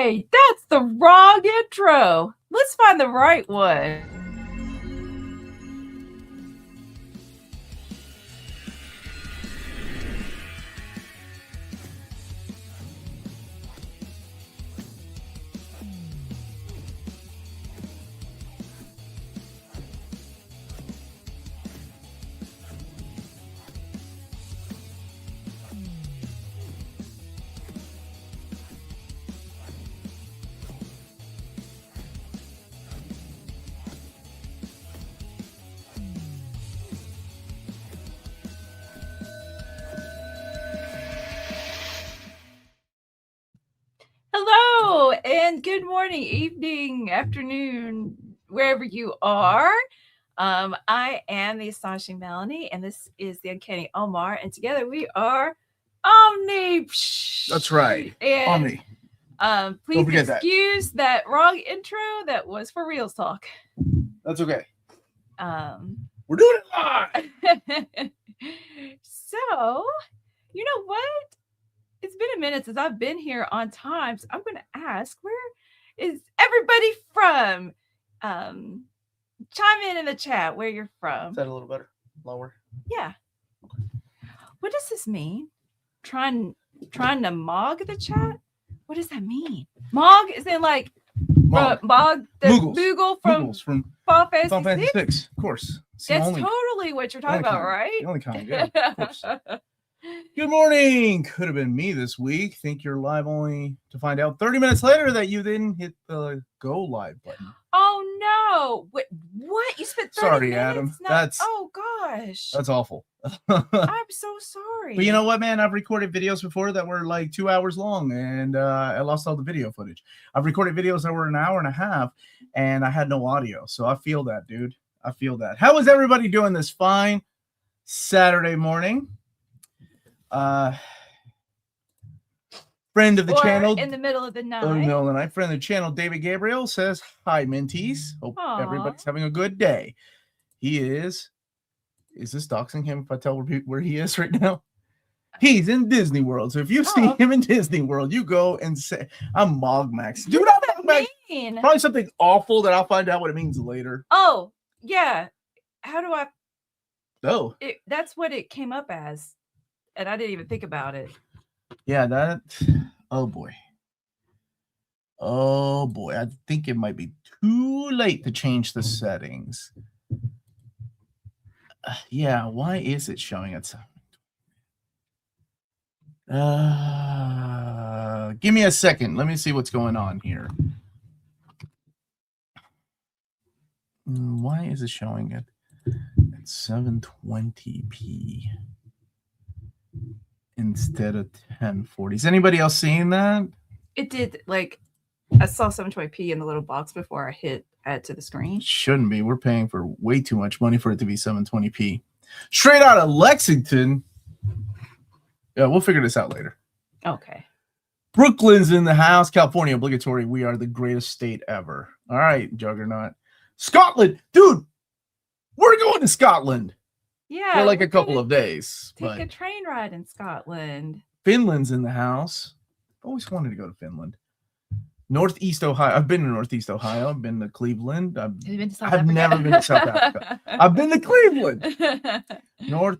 Hey, that's the wrong intro. Let's find the right one. Hello, and good morning, evening, afternoon, wherever you are. I am the Astonishing Melanie, and this is the Uncanny Omar, and together we are Omni. That's right. And Omni. Please excuse that wrong intro. That was for Reels Talk. That's okay. We're doing it live. So, you know what? It's been a minute since I've been here on time, so I'm going to ask, where is everybody from? Chime in the chat where you're from. Is that a little better? Lower? Yeah. What does this mean? Trying to mog the chat? What does that mean? Mog is in like mog the Moogle from Final Fantasy 6? Of course. That's totally what you're talking about, right? The only kind, yeah, of course. Good morning. Could have been me this week. Think you're live only to find out 30 minutes later that you didn't hit the go live button. Oh no. What? You spent 30 minutes? Adam. Oh gosh. That's awful. I'm so sorry. But you know what, man? I've recorded videos before that were like 2 hours long, and I lost all the video footage. I've recorded videos that were an hour and a half, and I had no audio. So I feel that, dude. I feel that. How is everybody doing this fine Saturday morning? Friend of the channel in the middle of the night. Friend of the channel, David Gabriel says, "Hi, Minties. Hope everybody's having a good day." He is this doxing him if I tell where he is right now? He's in Disney World. So if you see him in Disney World, you go and say, "I'm Mogmax." Dude, I'm Mogmax. Probably something awful that I'll find out what it means later. Oh, yeah. How do I? Oh. That's what it came up as. And I didn't even think about it. Yeah, oh boy. I think it might be too late to change the settings. Yeah, why is it showing it? Give me a second. Let me see what's going on here. Why is it showing it at 720p? Instead of 1040. Is anybody else seeing that? It did, like, I saw 720p in the little box before I hit add to the screen. Shouldn't be. We're paying for way too much money for it to be 720p. Straight out of Lexington. Yeah, we'll figure this out later. Okay. Brooklyn's in the house. California obligatory. We are the greatest state ever. All right, Juggernaut. Scotland. Dude, we're going to Scotland. Yeah, for like a couple of days. Take a train ride in Scotland. Finland's in the house. Always wanted to go to Finland. Northeast Ohio. I've been to Northeast Ohio. I've been to Cleveland. Have you been to South Africa? Never been to South Africa. I've been to Cleveland. North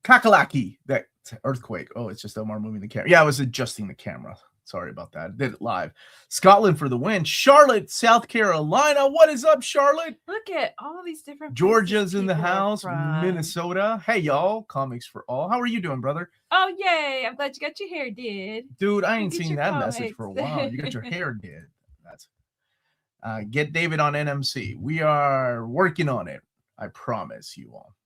Kakalaki. That earthquake. Oh, it's just Omar moving the camera. Yeah, I was adjusting the camera. Sorry about that. Did it live. Scotland for the win. Charlotte, South Carolina. What is up, Charlotte? Look at all these different. Georgia's in the house. Minnesota. Hey, y'all. Comics for all. How are you doing, brother? Oh, yay. I'm glad you got your hair did. Dude, I ain't seen that message for a while. You got your hair did. That's get David on NMC. We are working on it. I promise you all.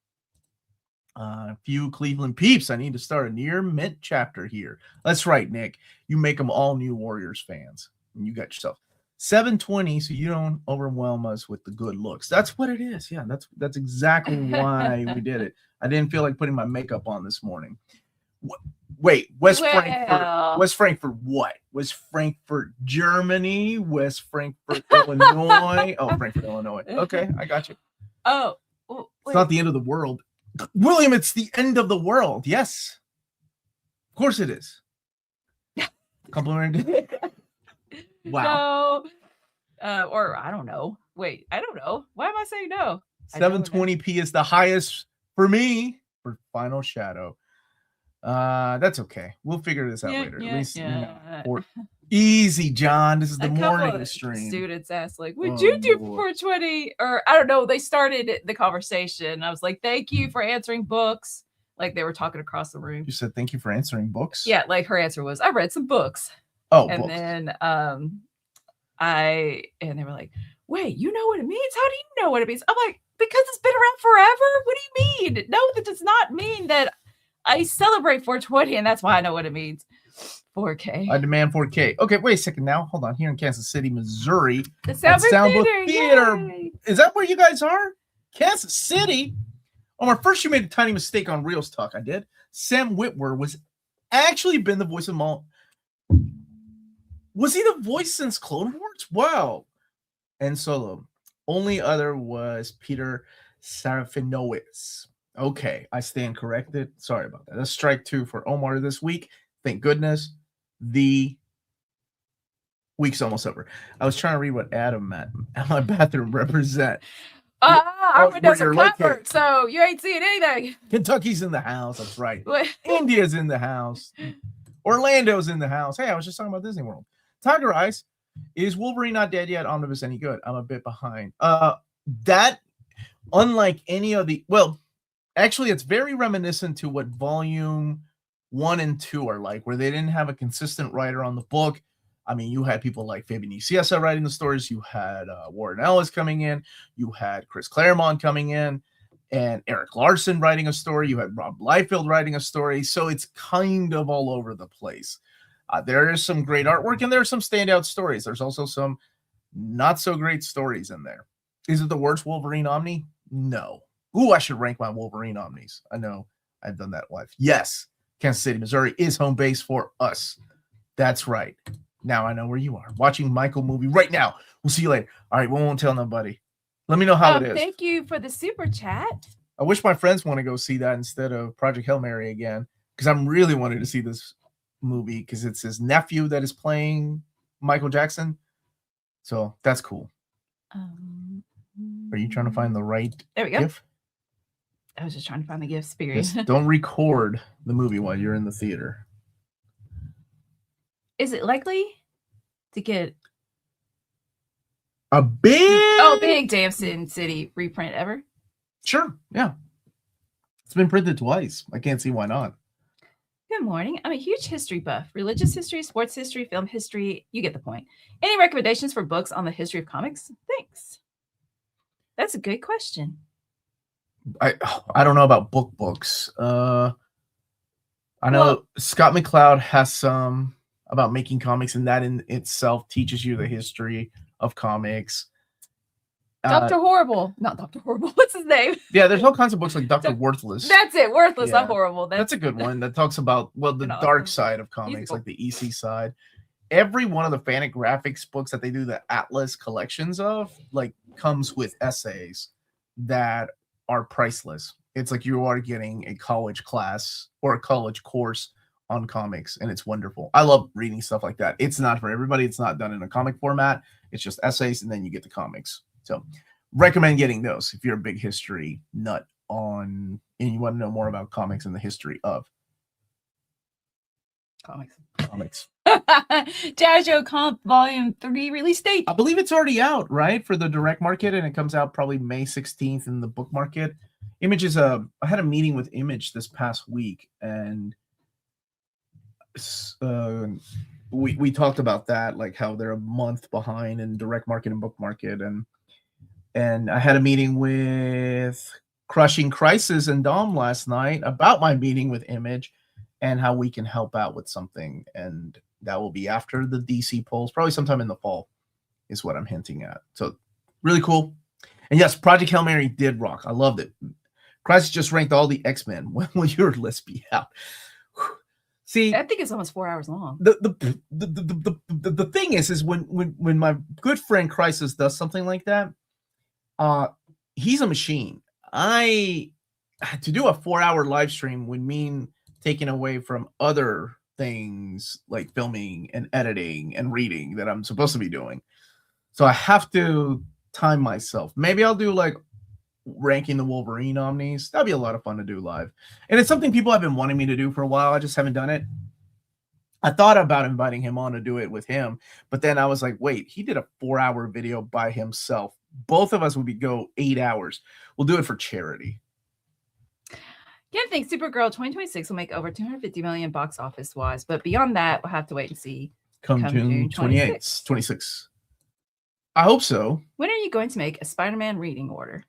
A few Cleveland peeps. I need to start a near mint chapter here. That's right, Nick. You make them all new Warriors fans. And you got yourself 720, so you don't overwhelm us with the good looks. That's what it is. Yeah, that's exactly why we did it. I didn't feel like putting my makeup on this morning. Wait, Frankfort? West Frankfort what? West Frankfort, Germany? West Frankfort, Illinois? Oh, Frankfort, Illinois. Okay, I got you. Oh, it's not the end of the world. William, it's the end of the world. Yes. Of course it is. Of Complimentary. Wow. No. Or I don't know. Wait, I don't know. Why am I saying no? 720p is the highest for me for Final Shadow. That's okay. We'll figure this out later. At least easy, John. This is the morning stream. Students asked, like, would you do 420? Or I don't know. They started the conversation. I was like, thank you for answering books. Like they were talking across the room. You said thank you for answering books? Yeah, like her answer was, I read some books. Oh, and books. Then and they were like, wait, you know what it means? How do you know what it means? I'm like, because it's been around forever. What do you mean? No, that does not mean that I celebrate 420, and that's why I know what it means. 4K. I demand 4K. Okay, wait a second now. Hold on. Here in Kansas City, Missouri. The Soundbook Theater. Yay. Is that where you guys are? Kansas City? Omar, first you made a tiny mistake on Reels Talk. I did. Sam Witwer was actually been the voice of Maul. Was he the voice since Clone Wars? Wow. And Solo. Only other was Peter Serafinowicz. Okay, I stand corrected. Sorry about that. That's strike 2 for Omar this week. Thank goodness. The week's almost over. I was trying to read what Adam at my bathroom represent. Our windows are covered, so you ain't seeing anything. Kentucky's in the house. That's right. India's in the house. Orlando's in the house. Hey, I was just talking about Disney World. Tiger Eyes, is Wolverine not dead yet? Omnibus any good? I'm a bit behind. That, unlike any of the, well, actually, it's very reminiscent to what volume 1 and 2 are like, where they didn't have a consistent writer on the book. I mean, you had people like Fabian Nicieza writing the stories. You had Warren Ellis coming in. You had Chris Claremont coming in. And Eric Larson writing a story. You had Rob Liefeld writing a story. So it's kind of all over the place. There is some great artwork, and there are some standout stories. There's also some not so great stories in there. Is it the worst Wolverine Omni? No. Ooh, I should rank my Wolverine Omnis. I know I've done that live. Yes, Kansas City, Missouri is home base for us. That's right. Now I know where you are. Watching Michael movie right now. We'll see you later. All right, we won't tell nobody. Let me know how it is. Thank you for the super chat. I wish my friends want to go see that instead of Project Hail Mary again, because I'm really wanted to see this movie because it's his nephew that is playing Michael Jackson. So that's cool. Are you trying to find the right there we go. GIF? I was just trying to find the GIF spirit. Don't record the movie while you're in the theater. Is it likely to get a big Damson City reprint ever? Sure, yeah. It's been printed twice. I can't see why not. Good morning. I'm a huge history buff. Religious history, sports history, film history. You get the point. Any recommendations for books on the history of comics? Thanks. That's a good question. I don't know about books. I know Scott McCloud has some about making comics, and that in itself teaches you the history of comics. Dr. Horrible. Not Dr. Horrible. What's his name? Yeah, there's all kinds of books like Dr. Worthless. That's it. Worthless, not horrible. That's a good one that talks about, the dark side of comics, like the EC side. Every one of the Fantagraphics books that they do the Atlas collections of, like, comes with essays that are priceless. It's like you are getting a college class or a college course on comics, and it's wonderful. I love reading stuff like that. It's not for everybody. It's not done in a comic format. It's just essays, and then you get the comics. So recommend getting those if you're a big history nut and you want to know more about comics and the history of comics. Jajo Comp Volume 3 release date? I believe it's already out, right? For the direct market, and it comes out probably May 16th in the book market. Image is I had a meeting with Image this past week, and we talked about that, like how they're a month behind in direct market and book market, and I had a meeting with Crushing Crisis and Dom last night about my meeting with Image and how we can help out with something, and that will be after the DC polls, probably sometime in the fall is what I'm hinting at. So really cool. And yes, Project Hail Mary did rock. I loved it. Crisis just ranked all the X-Men. When will your list be out? See, I think it's almost 4 hours long. The thing is when my good friend Crisis does something like that, he's a machine. To do a 4-hour live stream would mean taking away from other things like filming and editing and reading that I'm supposed to be doing. So I have to time myself. Maybe I'll do like ranking the Wolverine omnis. That'd be a lot of fun to do live. And it's something people have been wanting me to do for a while. I just haven't done it. I thought about inviting him on to do it with him, but then I was like, wait, he did a 4-hour video by himself. Both of us would go 8 hours. We'll do it for charity. Again, thanks. Supergirl 2026 will make over 250 million box office wise, but beyond that, we'll have to wait and see. Come June 28th, 26. I hope so. When are you going to make a Spider-Man reading order?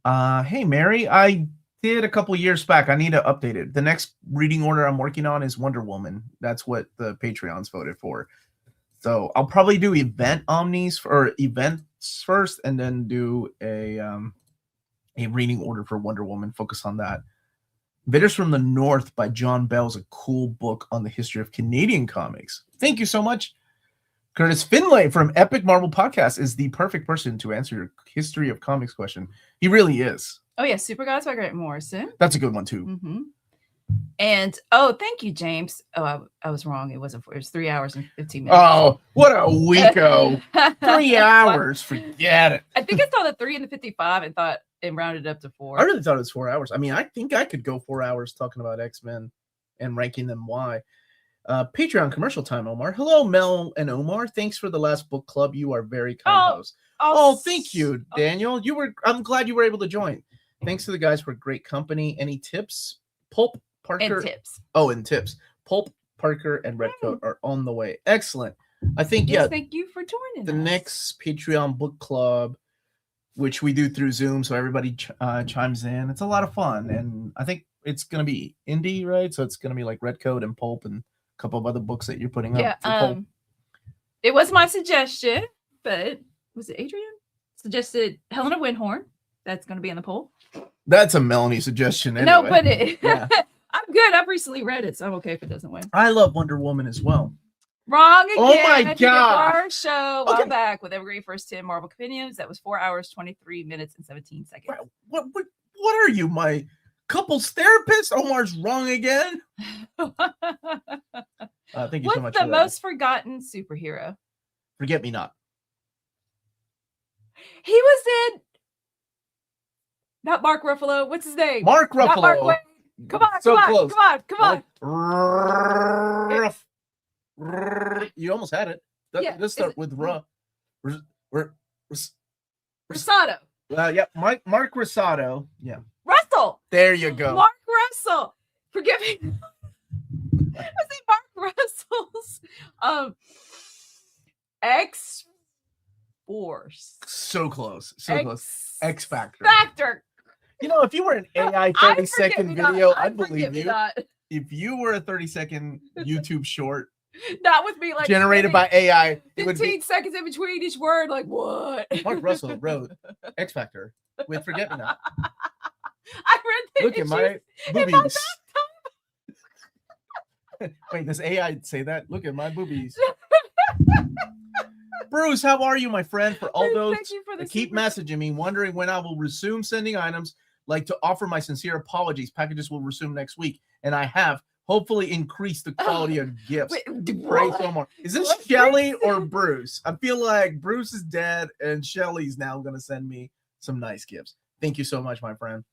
Hey, Mary, I did a couple years back. I need to update it. The next reading order I'm working on is Wonder Woman. That's what the Patreons voted for. So I'll probably do events first, and then do a reading order for Wonder Woman. Focus on that. Bitters from the North by John Bell is a cool book on the history of Canadian comics. Thank you so much. Curtis Finlay from Epic Marvel Podcast is the perfect person to answer your history of comics question. He really is. Oh, yeah. Super Gods by Grant Morrison. That's a good one, too. Mm-hmm. And, oh, thank you, James. Oh, I was wrong. It wasn't 4. It was 3 hours and 15 minutes. Oh, what a weeko. 3 hours. Forget it. I think I saw the 3 and the 55 and thought it rounded up to 4. I really thought it was 4 hours. I mean, I think I could go 4 hours talking about X-Men and ranking them why. Patreon commercial time, Omar. Hello, Mel and Omar. Thanks for the last book club. You are very kind hosts. Oh, thank you, Daniel. I'm glad you were able to join. Thanks to the guys for great company. Any tips? Pulp, Parker. And tips. Oh, and tips. Pulp, Parker, and Redcoat are on the way. Excellent. I think, thank you for joining the next Patreon book club, which we do through Zoom, so everybody chimes in. It's a lot of fun, and I think it's going to be indie, right? So it's going to be like Redcoat and Pulp and a couple of other books that you're putting up. Yeah, it was my suggestion, but was it Adrian? Suggested Helena Winhorn. That's going to be in the poll. That's a Melanie suggestion anyway. No, but I'm good. I've recently read it, so I'm okay if it doesn't win. I love Wonder Woman as well. Wrong again. Oh my God. Our show. Okay. Back with Evergreen First 10 Marvel Opinions. That was 4 hours, 23 minutes, and 17 seconds. What are you, my couples therapist? Omar's wrong again. Thank you so much. What's the most forgotten superhero? Forget Me Not. He was in. Not Mark Ruffalo. What's his name? Mark Ruffalo. Not Mark Wayne. Come on, so close. Come on. You almost had it. Let's start with Rosado. Yeah, Mark Rosado. Yeah. Russell. There you go. Mark Russell. Forgive me. I say Mark Russell's X-Force. So close. Close. X Factor. You know, if you were an AI 30-second video, I'd believe you. If you were a 30-second YouTube short, not with me, like generated by AI, 15 seconds in between each word, like what? Mark Russell wrote X Factor with Forget Me Not. I read the Look at my boobies. Wait, does AI say that? Look at my boobies. Bruce, how are you, my friend? For all those that keep messaging me, wondering when I will resume sending items, like to offer my sincere apologies. Packages will resume next week, and I have hopefully increased the quality of gifts. Praise Omar. Is this Shelly or Bruce? I feel like Bruce is dead, and Shelly's now going to send me some nice gifts. Thank you so much, my friend.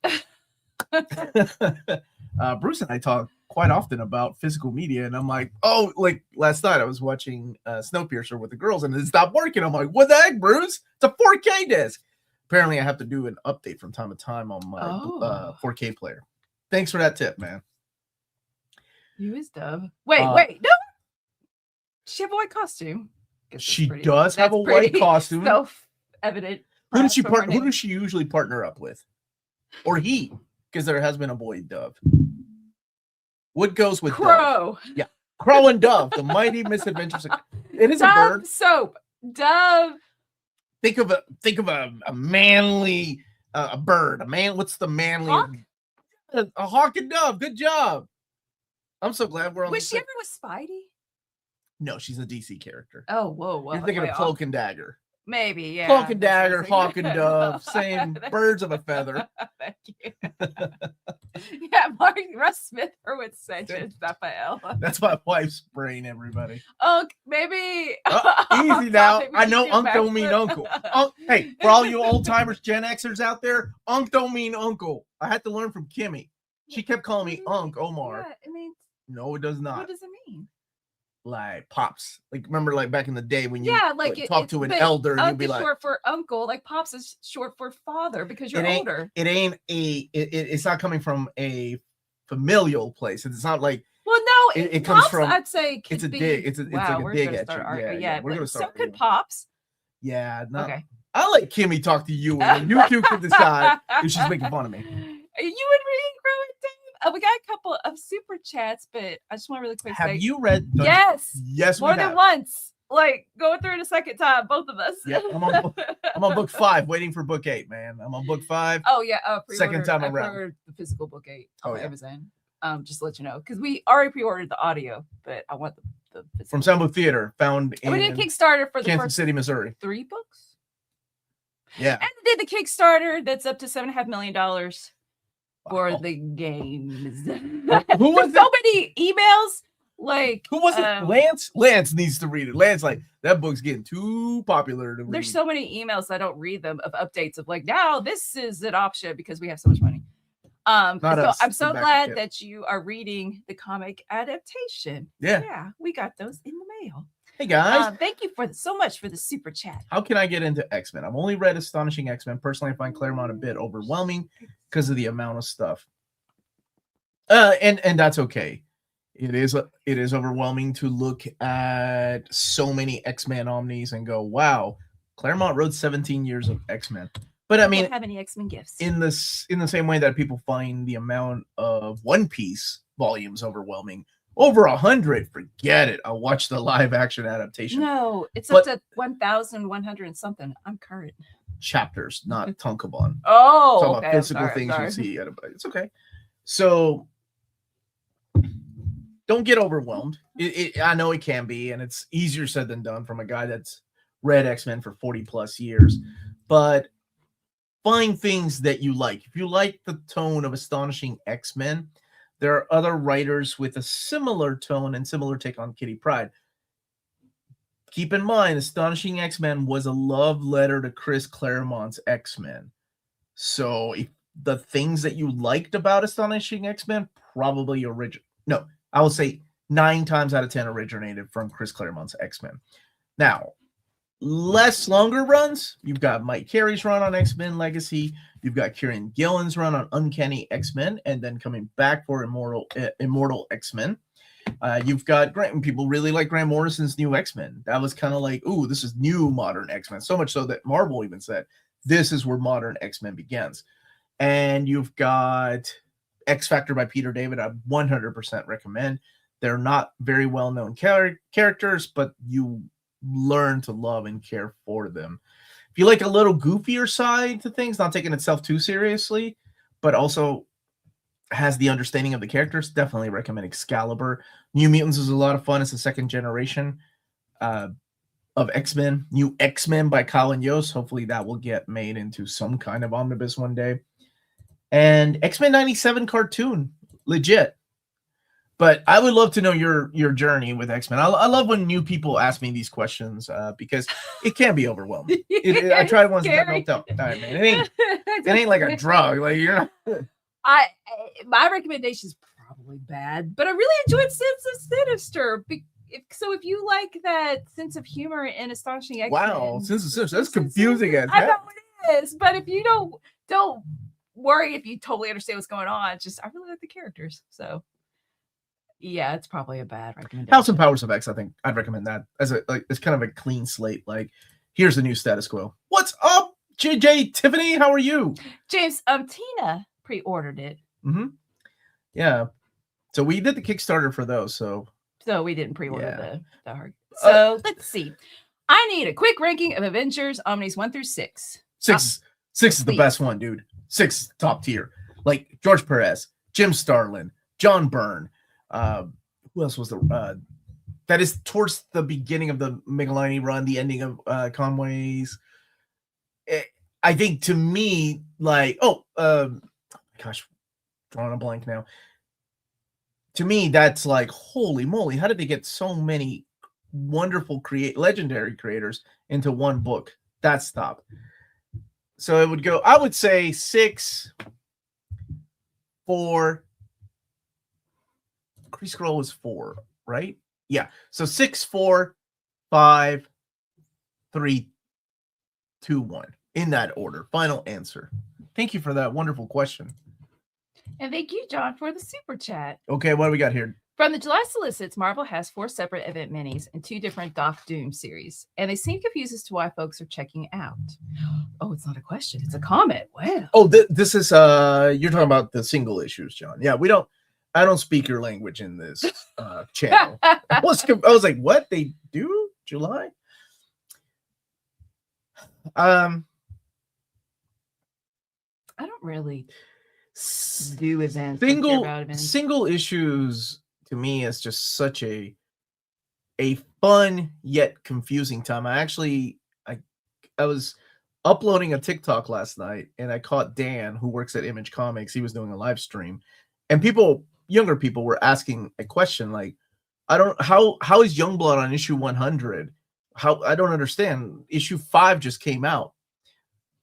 Bruce and I talk quite often about physical media, and I'm like, oh, like last night I was watching Snowpiercer with the girls, and it stopped working. I'm like, what the heck, Bruce? It's a 4K disc. Apparently, I have to do an update from time to time on my 4K player. Thanks for that tip, man. You is Dove. Wait, no. She have a white costume. She does have a white costume. Self-evident. Who does she usually partner up with? Or he? Because there has been a boy, Dove. What goes with Crow? Dove? Yeah, Crow and Dove, the mighty misadventures. It is Dove a bird. Soap. Dove. Think of a manly a bird. A man. What's the manly? Hawk? A hawk and dove. Good job. I'm so glad we're on. Was she ever with Spidey? No, she's a DC character. Oh, whoa. You're thinking of Cloak and Dagger. Maybe, yeah. Cloak and dagger, hawk and dove, same birds of a feather. Thank you. Yeah, Russ Smith Hurwitz said it, Raphael. That's my wife's brain, everybody. Maybe. Easy now. I know Unc don't mean uncle. Hey, for all you old timers, Gen Xers out there, Unc don't mean uncle. I had to learn from Kimmy. She kept calling me Unc Omar. Yeah, it means. No, it does not. What does it mean? Like pops, like remember, like back in the day when you talk to an but elder, and you'd be like, short for uncle. Like pops is short for father because you're older. It's not coming from a familial place. It's not like. Well, no, it comes pops, from. I'd say It's a dig. It's like a dig at you. Yeah, we're gonna start. So could pops. Yeah. No. Okay. I'll let Kimmy talk to you, and you two can decide if she's making fun of me. You would read Growing Dave? We got a couple of super chats, but I just want to really quick say. Have you read? Yes, more than once. Like going through it a second time, both of us. Yeah, I'm on book 5, waiting for book 8, man. I'm on book 5. Oh yeah, second time around. I pre-ordered the physical book 8 on Amazon. Just to let you know, because we already pre-ordered the audio, but I want the physical. From Sound Book Theater, found in. We did Kickstarter for the Kansas City, Missouri. 3 books. Yeah, and did the Kickstarter that's up to $7.5 million for the games. Who was so many emails? Like who was it? Lance? Lance needs to read it. Lance, like, that book's getting too popular to read. There's so many emails I don't read them of updates of like, now this is an option because we have so much money. I'm so glad that you are reading the comic adaptation. Yeah, we got those in the mail. Hey guys, thank you so much for the super chat. How can I get into X-Men? I've only read Astonishing X-Men. Personally, I find Claremont a bit overwhelming because of the amount of stuff. And that's okay. It is overwhelming to look at so many X-Men omnis and go, wow, Claremont wrote 17 years of X-Men. But I mean, don't have any X-Men gifts in the same way that people find the amount of One Piece volumes overwhelming. Over 100, forget it. I'll watch the live action adaptation. No, it's up to 1,100 and something. I'm current. Chapters, not tankobon. Oh, okay. Physical things you see. It's okay. So don't get overwhelmed. I know it can be, and it's easier said than done from a guy that's read X-Men for 40 plus years. But find things that you like. If you like the tone of Astonishing X-Men, there are other writers with a similar tone and similar take on Kitty Pryde. Keep in mind, Astonishing X-Men was a love letter to Chris Claremont's X-Men. So if the things that you liked about Astonishing X-Men probably no, I would say 9 times out of 10 originated from Chris Claremont's X-Men. Now, longer runs, you've got Mike Carey's run on X-Men Legacy, you've got Kieran Gillen's run on Uncanny X-Men, and then coming back for Immortal X-Men. You've got people really like Grant Morrison's new X-Men. That was kind of like, ooh, this is new modern X-Men. So much so that Marvel even said, this is where modern X-Men begins. And you've got X Factor by Peter David. I 100% recommend. They're not very well-known characters, but you learn to love and care for them. If you like a little goofier side to things, not taking itself too seriously, but also has the understanding of the characters, definitely recommend Excalibur. New Mutants is a lot of fun. It's the second generation of X-Men. New X-Men by Colin Yost. Hopefully that will get made into some kind of omnibus one day. And X-Men 97 cartoon, legit. But I would love to know your journey with X-Men. I love when new people ask me these questions because it can be overwhelming. I tried once and got helped out. All right, man. It ain't like a drug. Like you're not. My recommendation is probably bad, but I really enjoyed Sense of Sinister. So if you like that sense of humor in Astonishing X-Men, wow, Sense of Sinister, that's confusing as I know it is, but if you don't worry if you totally understand what's going on. I really like the characters, so. Yeah, it's probably a bad recommendation. House and Powers of X, I think I'd recommend that as it's kind of a clean slate. Like, here's the new status quo. What's up, JJ Tiffany? How are you? James, Tina pre-ordered it. Mm-hmm. Yeah. So we did the Kickstarter for those. So we didn't pre-order the hard. So let's see. I need a quick ranking of Avengers Omnis 1 through 6. Six is the best one, dude. 6 top tier. Like George Perez, Jim Starlin, John Byrne. Who else was that is towards the beginning of the Melanie run, the ending of Conway's. I think to me, like, gosh, drawing a blank now. To me, that's like, holy moly, how did they get so many wonderful legendary creators into one book? That's stop. So it would go, I would say 6, 4. Crease Scroll was 4, right? Yeah. So 6, 4, 5, 3, 2, 1. In that order. Final answer. Thank you for that wonderful question. And thank you, John, for the super chat. Okay, what do we got here? From the July solicits, Marvel has 4 separate event minis and 2 different Doc Doom series, and they seem confused as to why folks are checking out. Oh, it's not a question; it's a comment. Wow. Oh, this is you're talking about the single issues, John. Yeah, I don't speak your language in this channel. I was like, what they do July? I don't really do events. Single issues to me is just such a fun yet confusing time. I was uploading a TikTok last night and I caught Dan, who works at Image Comics. He was doing a live stream, and younger people were asking a question like, how is Youngblood on issue 100? I don't understand. Issue 5 just came out.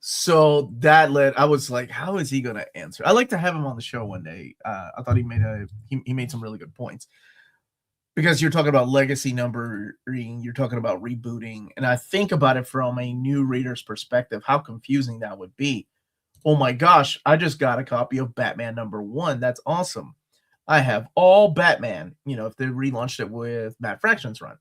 So I was like, how is he going to answer? I like to have him on the show one day. I thought he made some really good points, because you're talking about legacy numbering, you're talking about rebooting. And I think about it from a new reader's perspective, how confusing that would be. Oh my gosh, I just got a copy of Batman #1. That's awesome. I have all Batman, if they relaunched it with Matt Fraction's run.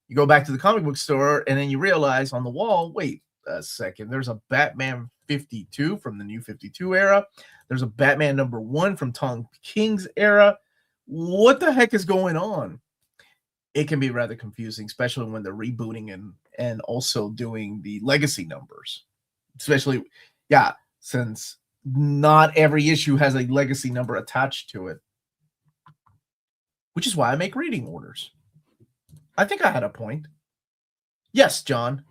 You go back to the comic book store and then you realize on the wall, wait a second, there's a Batman 52 from the New 52 era. There's a Batman #1 from Tom King's era. What the heck is going on? It can be rather confusing, especially when they're rebooting and also doing the legacy numbers. Especially, since not every issue has a legacy number attached to it. Which is why I make reading orders. I think I had a point. Yes, John.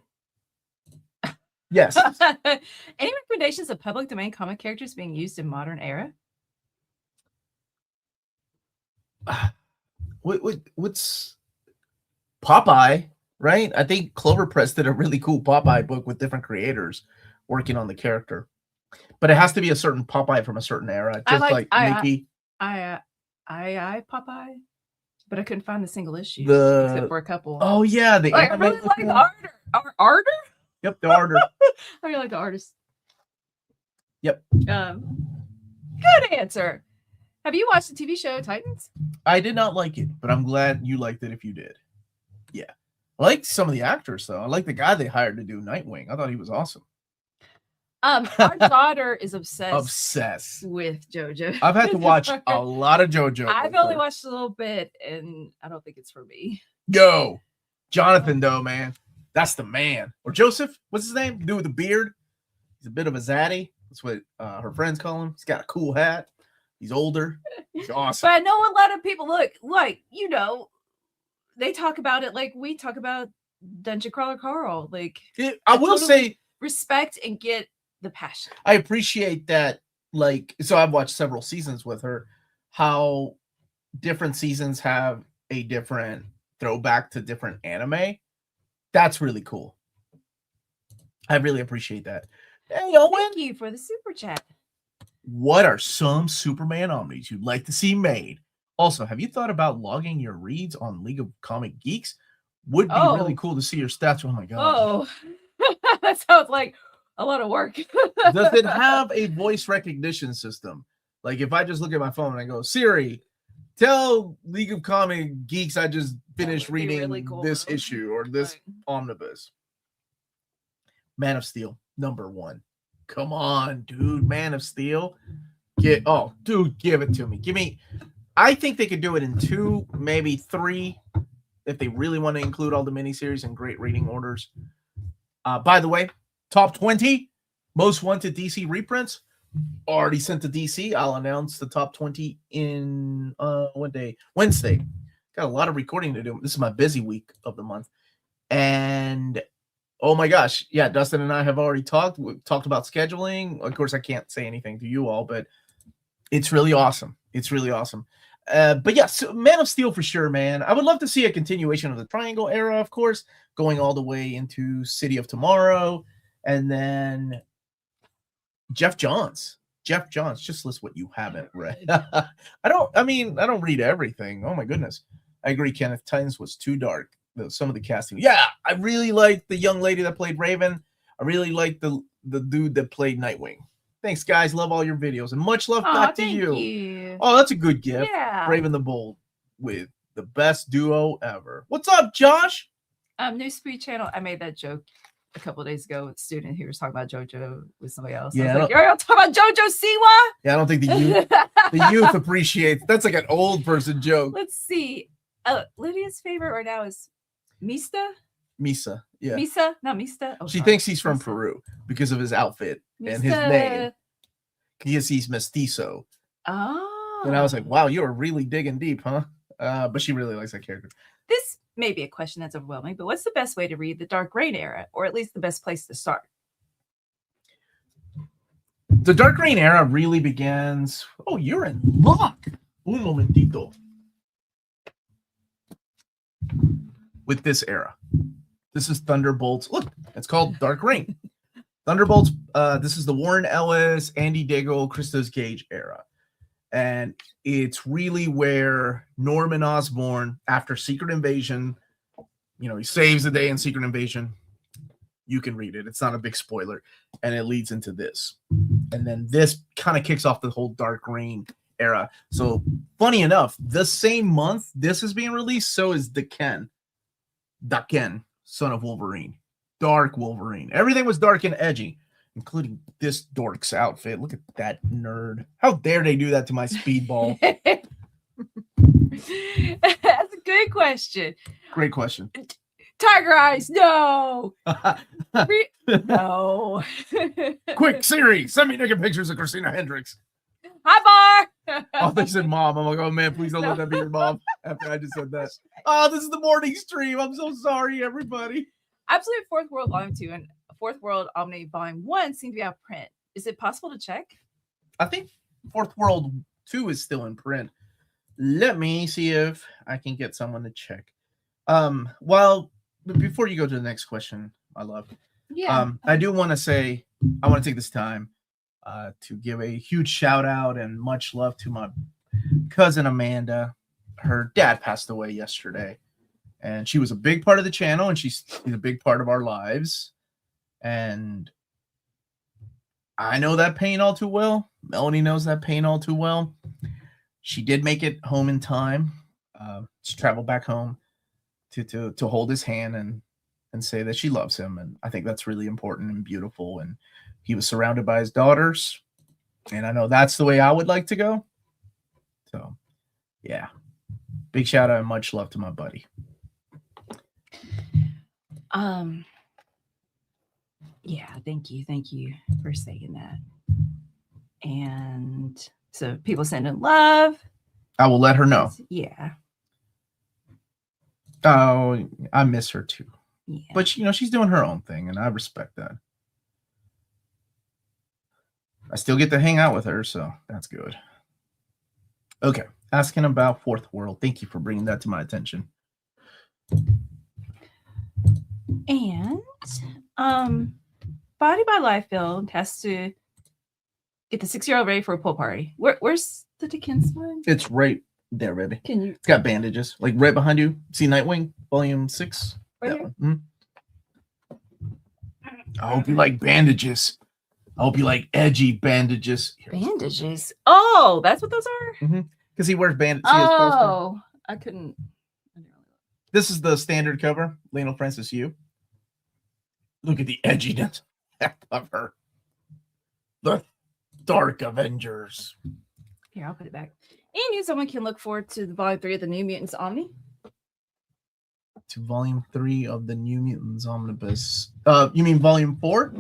Yes. Any recommendations of public domain comic characters being used in modern era? What's Popeye, right? I think Clover Press did a really cool Popeye book with different creators working on the character. But it has to be a certain Popeye from a certain era, just like Mickey. I Popeye, but I couldn't find the single issue except for a couple. Oh yeah, I really like the Arter. Yep, the Arter. I really like the artist. Yep. Good answer. Have you watched the TV show Titans? I did not like it, but I'm glad you liked it if you did. Yeah. I liked some of the actors, though. I like the guy they hired to do Nightwing. I thought he was awesome. Our daughter is obsessed with JoJo. I've had to watch a lot of JoJo. I've only watched a little bit, and I don't think it's for me. Yo, Jonathan, though, man. That's the man. Or Joseph, what's his name? Dude with the beard. He's a bit of a zaddy. That's what her friends call him. He's got a cool hat. He's older. He's awesome. But I know a lot of people they talk about it like we talk about Dungeon Crawler Carl. I will say, respect and get the passion. I appreciate that. So I've watched several seasons with her, how different seasons have a different throwback to different anime. That's really cool. I really appreciate that. Hey, Owen. Thank you for the super chat. What are some Superman omnis you'd like to see made? Also, have you thought about logging your reads on League of Comic Geeks? Would be really cool to see your stats. Oh my god. Oh, that sounds like a lot of work. Does it have a voice recognition system? Like if I just look at my phone and I go, Siri, tell League of Comic Geeks I just finished reading really cool, this issue or this omnibus. Man of Steel, #1. Come on, dude. Man of Steel. Give it to me. I think they could do it in 2, maybe 3, if they really want to include all the miniseries and great reading orders. By the way, top 20 most wanted DC reprints already sent to DC. I'll announce the top 20 in Wednesday, got a lot of recording to do. This is my busy week of the month. And oh my gosh, yeah, Dustin and I have already talked. We talked about scheduling. Of course, I can't say anything to you all, but it's really awesome. It's really awesome. But yeah, so Man of Steel for sure, man. I would love to see a continuation of the Triangle era, of course, going all the way into City of Tomorrow, and then Jeff Johns. Just list what you haven't read. I don't read everything. Oh my goodness. I agree, Kenneth. Titans was too dark. Some of the casting. Yeah, I really liked the young lady that played Raven. I really liked the dude that played Nightwing. Thanks, guys. Love all your videos. And much love back to you. Oh, that's a good gift. Yeah. Raven the Bold with the best duo ever. What's up, Josh? New Speed Channel. I made that joke a couple of days ago with a student who was talking about JoJo with somebody else. Yeah, I was like, you're talking about JoJo Siwa? Yeah, I don't think the youth appreciates. That's like an old person joke. Let's see. Lydia's favorite right now is Misa. Yeah. Misa, not Mista. Oh, she thinks he's from Peru because of his outfit and his name. Because he's mestizo. Oh. And I was like, wow, you are really digging deep, huh? But she really likes that character. This may be a question that's overwhelming, but what's the best way to read the Dark Reign era, or at least the best place to start? The Dark Reign era really begins. Oh, you're in luck. Un momentito. With this era. This is Thunderbolts. Look, it's called Dark Reign. Thunderbolts, this is the Warren Ellis, Andy Diggle, Christos Gage era. And it's really where Norman Osborn, after Secret Invasion, he saves the day in Secret Invasion. You can read it. It's not a big spoiler. And it leads into this. And then this kind of kicks off the whole Dark Reign era. So, funny enough, the same month this is being released, so is Daken, Son of Wolverine. Dark Wolverine. Everything was dark and edgy, including this dork's outfit. Look at that nerd. How dare they do that to my speedball? That's a good question. Great question. Tiger Eyes, no. No. Quick, Siri, send me naked pictures of Christina Hendricks. Hi, Bar. Oh, they said mom. I'm like, oh man, please don't let that be your mom. After I just said that. Oh, this is the morning stream. I'm so sorry, everybody. Absolute Fourth World Volume 2 and Fourth World Omni Volume 1 seem to be out of print. Is it possible to check? I think Fourth World 2 is still in print. Let me see if I can get someone to check. Well, before you go to the next question, my love. Yeah. I do want to say, I want to take this time to give a huge shout out and much love to my cousin Amanda. Her dad passed away yesterday. And she was a big part of the channel, and she's a big part of our lives. And I know that pain all too well. Melanie knows that pain all too well. She did make it home in time. She traveled back home to hold his hand and say that she loves him. And I think that's really important and beautiful. And he was surrounded by his daughters. And I know that's the way I would like to go. So, yeah. Big shout out and much love to my buddy. Yeah, thank you for saying that. And so people sending love. I will let her know. Yeah. Oh, I miss her too. Yeah. But she's doing her own thing, and I respect that. I still get to hang out with her, so that's good. Okay, asking about Fourth World. Thank you for bringing that to my attention. And Body by Life Build has to get the 6-year-old ready for a pool party. Where's the Dickens one? It's right there, baby. It's got bandages, like right behind you. See Nightwing, Volume 6. Right that here? one. I hope you like bandages. I hope you like edgy bandages. Bandages. Oh, that's what those are? Because he wears bandages. Oh, I couldn't. This is the standard cover. Lionel Francis Yu. Look at the edginess of her. The Dark Avengers. Here, I'll put it back. And someone can look forward to the Volume 3 of the New Mutants Omni. To Volume 3 of the New Mutants Omnibus. You mean Volume 4?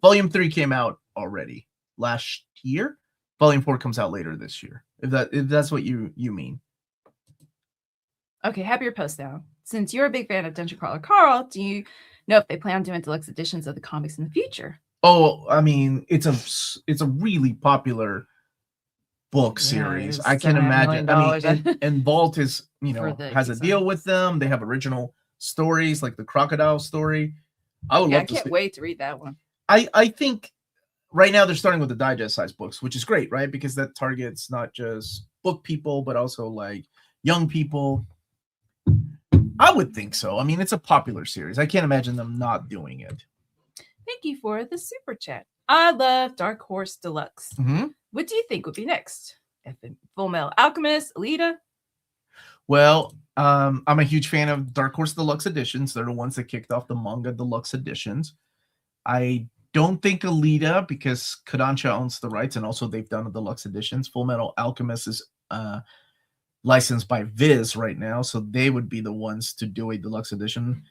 Volume 3 came out already last year. Volume 4 comes out later this year. If that's what you mean. Okay, happier post now. Since you're a big fan of Dungeon Crawler Carl, do you know if they plan on doing deluxe editions of the comics in the future? Oh, I mean, it's a really popular book series. I can imagine. I mean, and Vault is, has a deal with them. They have original stories like the crocodile story. I would love to. I can't wait to read that one. I think right now they're starting with the digest size books, which is great, right? Because that targets not just book people, but also like young people. I would think so. I mean, it's a popular series. I can't imagine them not doing it. Thank you for the super chat. I love Dark Horse Deluxe. Mm-hmm. What do you think would be next? Full Metal Alchemist, Alita? Well, I'm a huge fan of Dark Horse Deluxe Editions. They're the ones that kicked off the Manga Deluxe Editions. I don't think Alita, because Kodansha owns the rights, and also they've done the Deluxe Editions. Full Metal Alchemist is licensed by Viz right now, so they would be the ones to do a Deluxe Edition.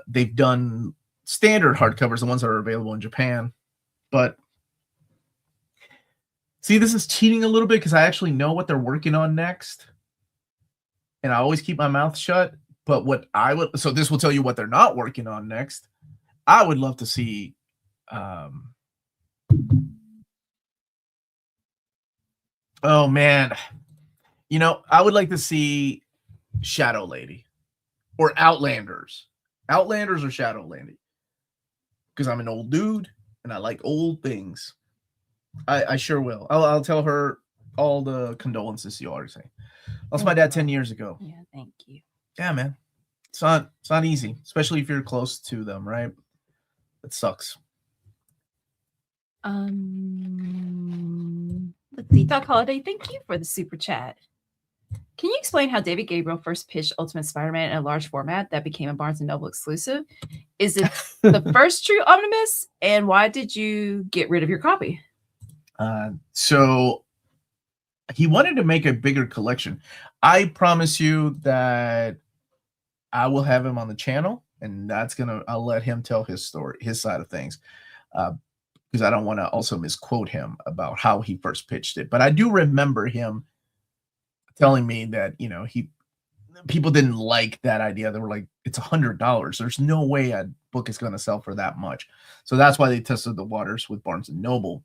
They've done standard hardcovers, the ones that are available in Japan. But see, this is cheating a little bit because I actually know what they're working on next. And I always keep my mouth shut. But so this will tell you what they're not working on next. I would love to see oh man. I would like to see Shadow Lady or Outlanders. Outlanders or Shadow Lady. Because I'm an old dude and I like old things. I sure will. I'll tell her all the condolences you already say. Lost my dad 10 years ago. Yeah, thank you. Yeah, man. It's not easy, especially if you're close to them, right? It sucks. Let's see. Doc Holiday, thank you for the super chat. Can you explain how David Gabriel first pitched Ultimate Spider-Man in a large format that became a Barnes & Noble exclusive? Is it the first true omnibus? And why did you get rid of your copy? So he wanted to make a bigger collection. I promise you that I will have him on the channel, and I'll let him tell his story, his side of things. Because I don't want to also misquote him about how he first pitched it. But I do remember him telling me that, people didn't like that idea. They were like, it's $100. There's no way a book is going to sell for that much. So that's why they tested the waters with Barnes & Noble.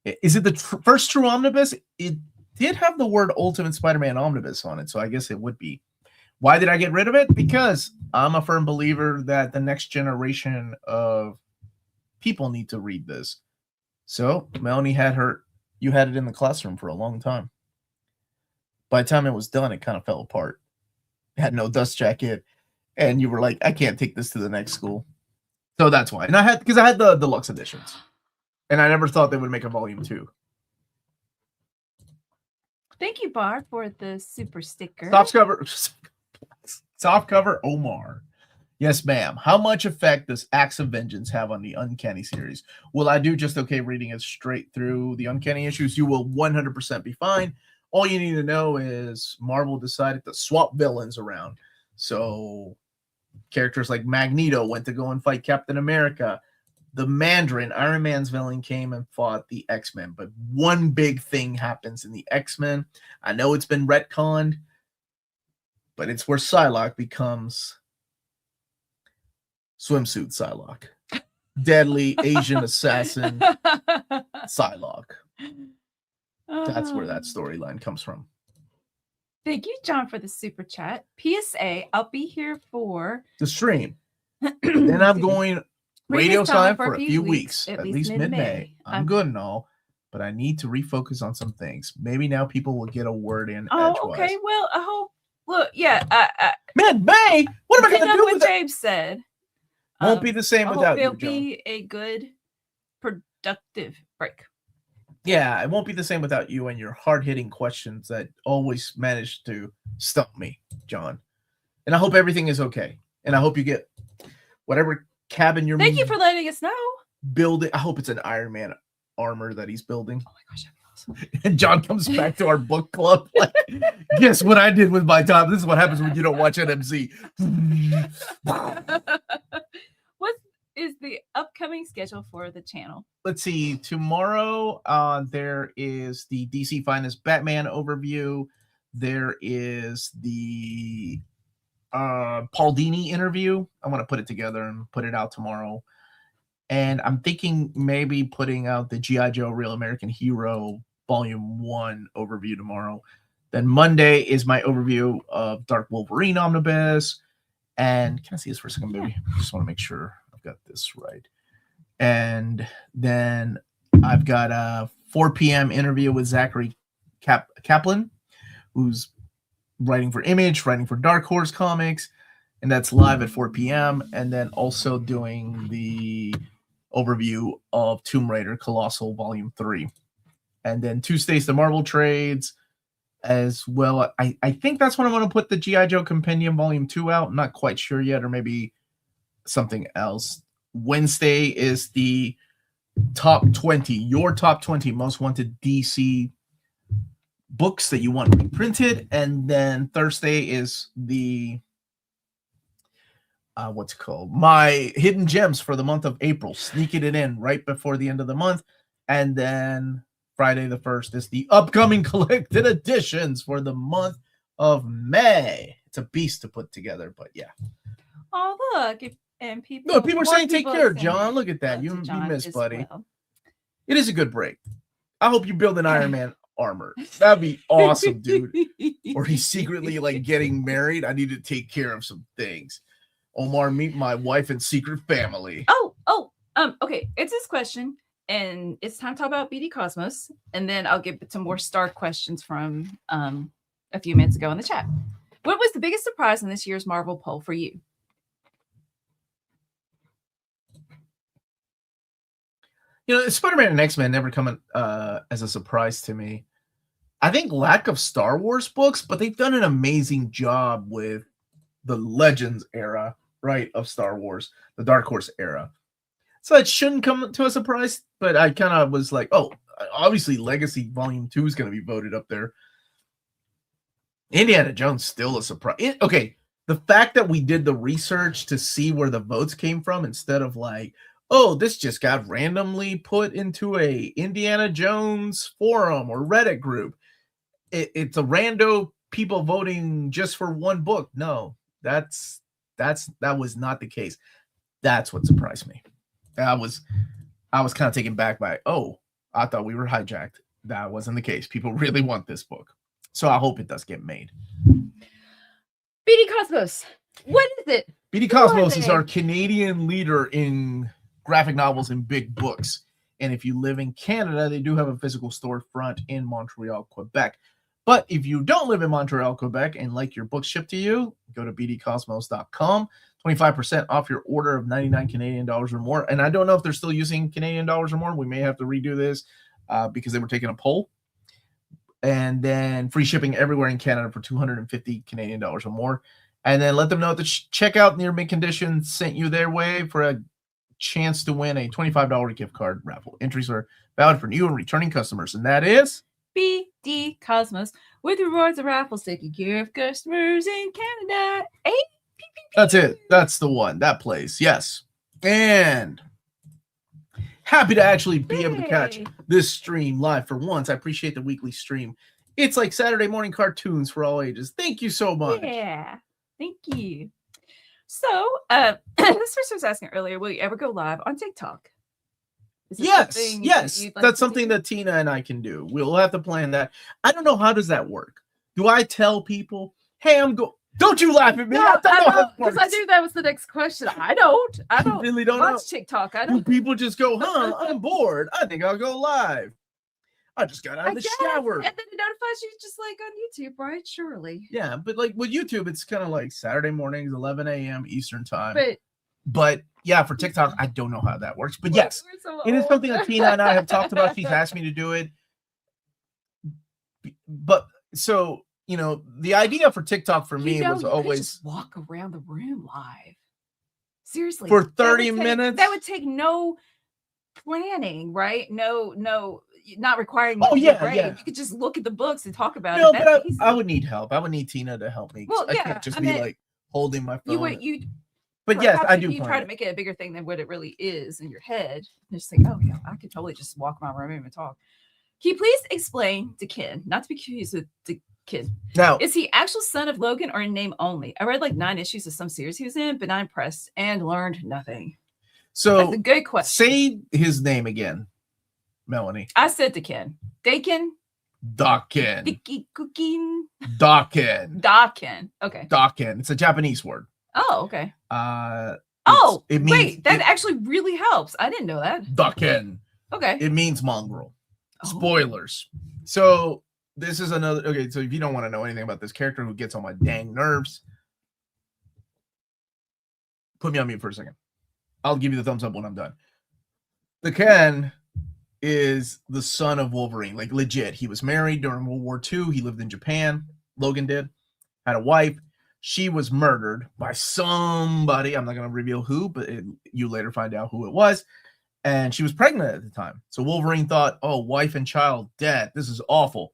Is it the first true omnibus? It did have the word Ultimate Spider-Man Omnibus on it, so I guess it would be. Why did I get rid of it? Because I'm a firm believer that the next generation of people need to read this. So Melanie you had it in the classroom for a long time. By the time it was done, it kind of fell apart. It had no dust jacket, and you were like, I can't take this to the next school. So that's why. And I had the deluxe editions, and I never thought they would make a volume 2. Thank you, Bar, for the super sticker. Softcover Omar. Yes, ma'am. How much effect does Acts of Vengeance have on the Uncanny series? Will I do just okay reading it straight through the Uncanny issues? You will 100% be fine. All you need to know is Marvel decided to swap villains around. So characters like Magneto went to go and fight Captain America. The Mandarin, Iron Man's villain, came and fought the X-Men. But one big thing happens in the X-Men. I know it's been retconned, but it's where Psylocke becomes Swimsuit Psylocke. Deadly Asian assassin Psylocke. That's where that storyline comes from. Thank you, John, for the super chat. PSA, I'll be here for the stream. Then I'm going radio time for a few weeks, at least mid-May. I'm good and all, but I need to refocus on some things. Maybe now people will get a word in. Oh, okay. Well, I hope. Look, yeah. Mid-May? What am I going to do with what James said? Won't be the same without you, It'll be a good, productive break. Yeah, it won't be the same without you and your hard-hitting questions that always manage to stump me, John. And I hope everything is okay. And I hope you get whatever cabin you're Thank you for letting us know. Building. I hope it's an Iron Man armor that he's building. Oh my gosh, that'd be awesome. And John comes back to our book club. Like, guess what I did with my time? This is what happens when you don't watch NMC. What is the upcoming schedule for the channel? Let's see. Tomorrow, there is the DC Finest Batman overview. There is the Paul Dini interview. I want to put it together and put it out tomorrow. And I'm thinking maybe putting out the G.I. Joe Real American Hero Volume 1 overview tomorrow. Then Monday is my overview of Dark Wolverine Omnibus. And can I see this for a second, baby? I just want to make sure I've got this right. And then I've got a 4 p.m. interview with Zachary Kaplan, who's writing for Image, writing for Dark Horse Comics. And that's live at 4 p.m. And then also doing the overview of Tomb Raider Colossal Volume 3. And then Tuesdays, the Marvel trades as well. I think that's when I'm going to put the G.I. Joe Compendium Volume 2 out. I'm not quite sure yet, or maybe something else. Wednesday is the top 20, your top 20 most wanted DC books that you want reprinted. And then Thursday is the what's it called? My hidden gems for the month of April, sneaking it in right before the end of the month. And then Friday the 1st is the upcoming collected editions for the month of May. It's a beast to put together, but yeah. Oh, look. And people, no, people are saying take care, John. Look at that. You missed, buddy. Well. It is a good break. I hope you build an Iron Man armor. That'd be awesome, dude. Or he's secretly like getting married. I need to take care of some things. Omar, meet my wife and secret family. Okay. It's this question, and it's time to talk about BD Cosmos, and then I'll get some more star questions from a few minutes ago in the chat. What was the biggest surprise in this year's Marvel poll for you? You know, Spider-Man and X-Men never come as a surprise to me. I think lack of Star Wars books, but they've done an amazing job with the Legends era, right, of Star Wars, the Dark Horse era. So it shouldn't come to a surprise, but I kind of was like, oh, obviously Legacy Volume 2 is going to be voted up there. Indiana Jones still a surprise. Okay, the fact that we did the research to see where the votes came from instead of like, oh, this just got randomly put into a Indiana Jones forum or Reddit group. It's a rando people voting just for one book. No, that was not the case. That's what surprised me. I was kind of taken back by, oh, I thought we were hijacked. That wasn't the case. People really want this book. So I hope it does get made. BD Cosmos. What is it? BD Cosmos is our Canadian leader in graphic novels and big books. And if you live in Canada, they do have a physical storefront in Montreal, Quebec. But if you don't live in Montreal, Quebec, and like your books shipped to you, go to bdcosmos.com. 25% off your order of 99 Canadian dollars or more. And I don't know if they're still using Canadian dollars or more. We may have to redo this because they were taking a poll. And then free shipping everywhere in Canada for 250 Canadian dollars or more. And then let them know that checkout Near Mint Condition sent you their way for a chance to win a $25 gift card raffle. Entries are valid for new and returning customers. And that is BD Cosmos with rewards and raffles taking care of customers in Canada. That's it. That's the one. That place. Yes. And happy to actually be able to catch this stream live for once. I appreciate the weekly stream. It's like Saturday morning cartoons for all ages. Thank you so much. Yeah. Thank you. So, this person was asking earlier, will you ever go live on TikTok? Yes. Like that's something that Tina and I can do. We'll have to plan that. I don't know. How does that work? Do I tell people, hey, don't you laugh at me? No, because I knew that was the next question. I don't really don't watch know. TikTok. I don't. Do people just go, I'm bored. I think I'll go live. I just got out of the shower. And then it notifies you just like on YouTube, right? Surely. Yeah, but like with YouTube, it's kind of like Saturday mornings, 11 a.m. Eastern time. But yeah, for TikTok, I don't know how that works. But yes, it is something that Tina and I have talked about. She's asked me to do it. But so, you know, the idea for TikTok for me was always just walk around the room live. Seriously. For 30 minutes? That would take no planning, right? No, not requiring. Oh, yeah, right? You could just look at the books and talk about it. No, but I would need help. I would need Tina to help me. Well, yeah, I can't just be like holding my phone. But yes, I do. You try to make it a bigger thing than what it really is in your head. And just think, oh yeah, I could totally just walk around my room and talk. Can you please explain to Ken, not to be confused with kid. Now, is he actual son of Logan or in name only? I read like 9 issues of some series he was in, but not impressed and learned nothing. So that's a good question. Say his name again, Melanie. I said to Ken. Dakin. Dakin. Vicky cooking. Dakin. Dakin. Okay. Dakin. It's a Japanese word. Oh, okay. It means, wait, that actually really helps. I didn't know that. Dakin. Okay. It means mongrel. Spoilers. So this is another. Okay, so if you don't want to know anything about this character who gets on my dang nerves, put me on mute for a second. I'll give you the thumbs up when I'm done. The Ken is the son of Wolverine, like legit. He was married during World War II. He lived in Japan. Logan did. Had a wife. She was murdered by somebody. I'm not going to reveal who, but you later find out who it was. And she was pregnant at the time. So Wolverine thought, oh, wife and child dead. This is awful.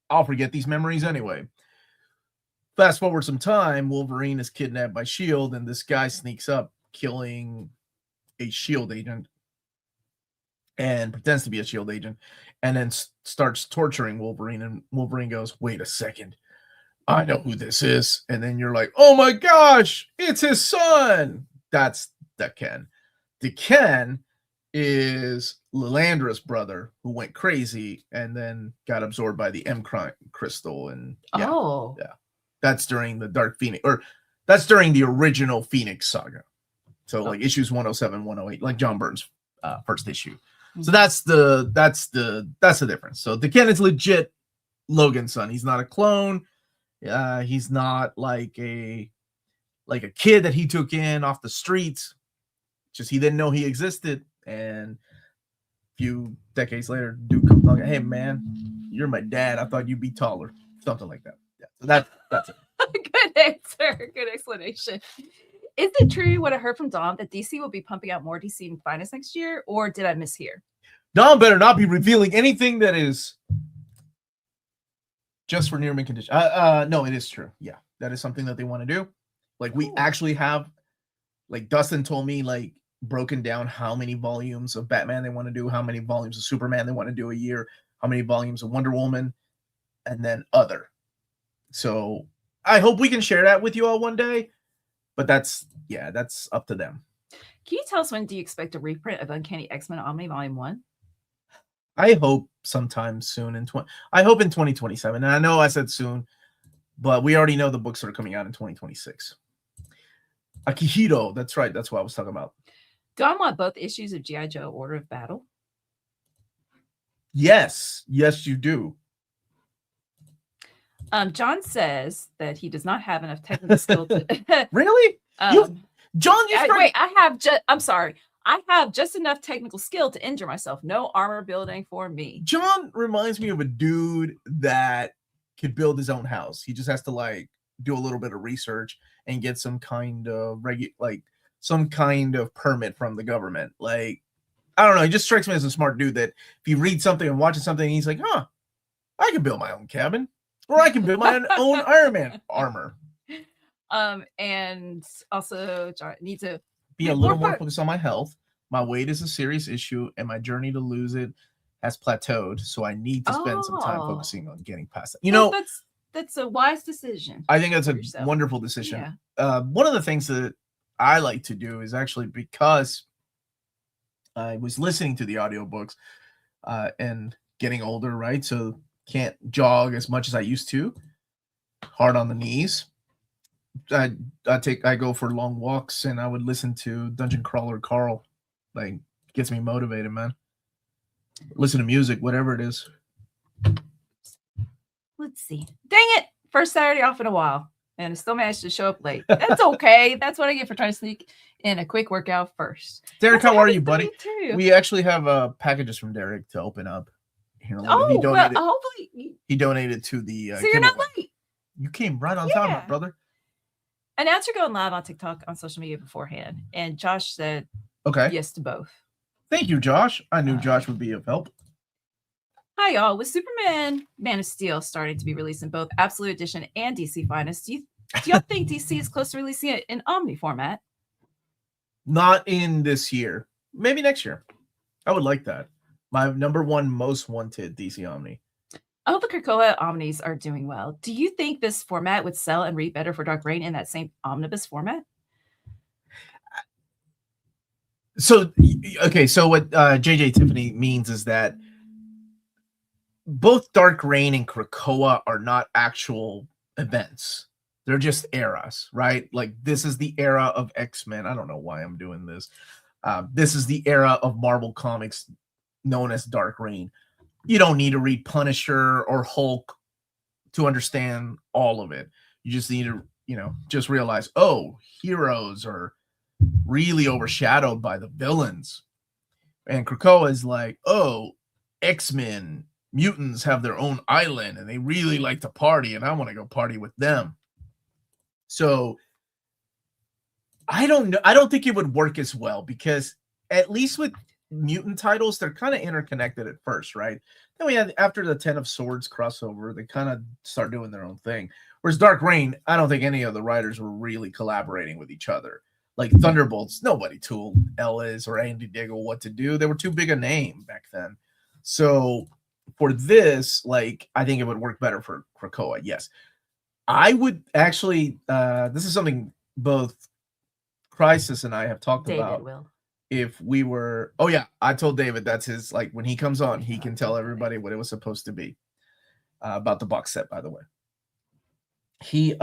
I'll forget these memories anyway. Fast forward some time, Wolverine is kidnapped by S.H.I.E.L.D., and this guy sneaks up, killing a S.H.I.E.L.D. agent and pretends to be a S.H.I.E.L.D. agent, and then starts torturing Wolverine. And Wolverine goes, wait a second, I know who this is. And then you're like, oh my gosh, it's his son. That's the Ken. The Ken is Lilandra's brother who went crazy and then got absorbed by the M crystal. And yeah. That's during the Dark Phoenix, or that's during the original Phoenix saga. So like issues 107, 108, like John Byrne's first issue. So that's the difference. So the Ken is legit Logan's son. He's not a clone. He's not like a kid that he took in off the streets. Just he didn't know he existed, and a few decades later, dude comes along, hey man, you're my dad. I thought you'd be taller, something like that. Yeah, so that's it. Good answer. Good explanation. Is it true what I heard from Dom that DC will be pumping out more DC Finest next year, or did I mishear? Dom better not be revealing anything that is just for near mint condition. No, it is true. Yeah, that is something that they want to do. Like we actually have, like Dustin told me, like broken down how many volumes of Batman they want to do, how many volumes of Superman they want to do a year, how many volumes of Wonder Woman, and then other. So I hope we can share that with you all one day, but that's up to them. Can you tell us when do you expect a reprint of Uncanny X-Men Omni Volume 1? I hope sometime soon I hope in 2027. And I know I said soon, but we already know the books are coming out in 2026. Akihito, that's right. That's what I was talking about. Do I want both issues of G.I. Joe Order of Battle? Yes, you do. John says that he does not have enough technical skill to. Really? John, I'm sorry. I have just enough technical skill to injure myself. No armor building for me. John reminds me of a dude that could build his own house. He just has to like do a little bit of research and get some kind of some kind of permit from the government. Like, I don't know. He just strikes me as a smart dude that if you read something and watches something, he's like, I can build my own cabin, or I can build my own Iron Man armor. And also need to be a little more focused on my health. My weight is a serious issue, and my journey to lose it has plateaued. So I need to spend some time focusing on getting past it. You know, that's a wise decision. I think that's a wonderful decision. Yeah. One of the things that I like to do is actually, because I was listening to the audiobooks and getting older, right? So can't jog as much as I used to. Hard on the knees. I go for long walks, and I would listen to Dungeon Crawler Carl. Like, gets me motivated, man. Listen to music, whatever it is. Let's see. Dang it! First Saturday off in a while, and I still managed to show up late. That's okay. That's what I get for trying to sneak in a quick workout first. Derek, how are you, buddy? We actually have packages from Derek to open up. Here, he donated, well, hopefully he donated to the. So you're not late. You came right on time, brother. Announced you're going live on TikTok on social media beforehand, and Josh said yes to both. Thank you, Josh. I knew Josh would be of help. Hi, y'all. With Superman Man of Steel starting to be released in both Absolute Edition and DC Finest, do y'all think DC is close to releasing it in Omni format? Not in this year. Maybe next year. I would like that. My number one most wanted DC Omni. I hope the Krakoa Omnis are doing well. Do you think this format would sell and read better for Dark Reign in that same omnibus format? So, okay, so what JJ Tiffany means is that both Dark Reign and Krakoa are not actual events. They're just eras, right? Like, this is the era of X-Men. I don't know why I'm doing this. This is the era of Marvel Comics known as Dark Reign. You don't need to read Punisher or Hulk to understand all of it. You just need to, just realize, oh, heroes are really overshadowed by the villains. And Krakoa is like, oh, X-Men, mutants have their own island and they really like to party and I want to go party with them. So I don't know. I don't think it would work as well because at least with mutant titles, they're kind of interconnected at first, right? Then we had after the 10 of Swords crossover, they kind of start doing their own thing. Whereas Dark Reign, I don't think any of the writers were really collaborating with each other. Like Thunderbolts, nobody told Ellis or Andy Diggle what to do. They were too big a name back then. So for this, like, I think it would work better for Krakoa. Yes. I would actually, this is something both Crisis and I have talked David about. Will. If we were, oh yeah, I told David that's his, like, when he comes on, he can tell everybody what it was supposed to be. About the box set, by the way. He,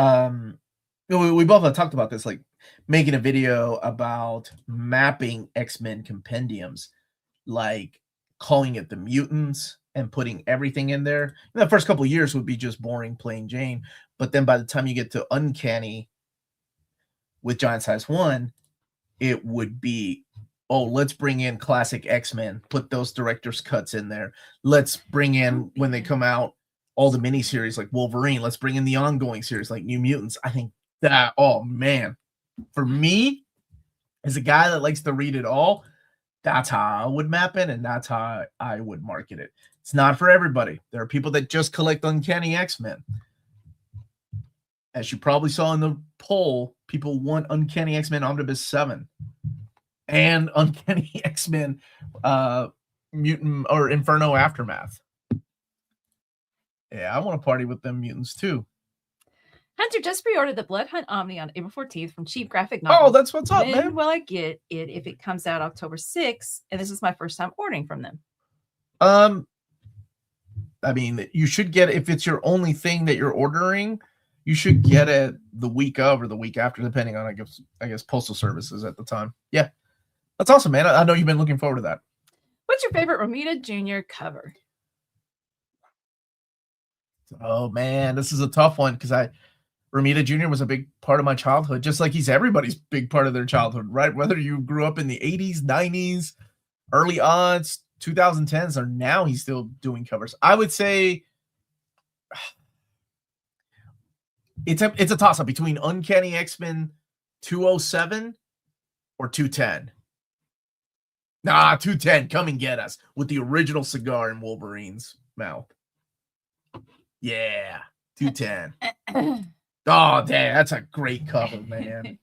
we both have talked about this, like making a video about mapping X-Men compendiums, like calling it the mutants and putting everything in there. And the first couple of years would be just boring, plain Jane. But then by the time you get to Uncanny with Giant Size 1, it would be, oh, let's bring in classic X-Men, put those director's cuts in there. Let's bring in, when they come out, all the miniseries like Wolverine. Let's bring in the ongoing series like New Mutants. I think that, oh man, for me, as a guy that likes to read it all, that's how I would map it, and that's how I would market it. It's not for everybody. There are people that just collect Uncanny X-Men. As you probably saw in the poll, people want Uncanny X-Men Omnibus 7 and Uncanny X-Men Mutant or Inferno Aftermath. Yeah, I want to party with them mutants too. Hunter just pre-ordered the Blood Hunt Omni on April 14th from Cheap Graphic Novels. Oh, that's what's up, when man. Will I get it if it comes out October 6th? And this is my first time ordering from them. I mean, you should get it if it's your only thing that you're ordering. You should get it the week of or the week after, depending on, I guess postal services at the time. Yeah, that's awesome, man. I know you've been looking forward to that. What's your favorite Romita Jr. cover? Oh man, this is a tough one because Romita Jr. was a big part of my childhood, just like he's everybody's big part of their childhood, right? Whether you grew up in the 80s, 90s, early odds, 2010s, or now he's still doing covers. I would say it's a toss-up between Uncanny X-Men 207 or 210. Nah, 210, come and get us with the original cigar in Wolverine's mouth. Yeah, 210. Oh, damn, that's a great cover, man.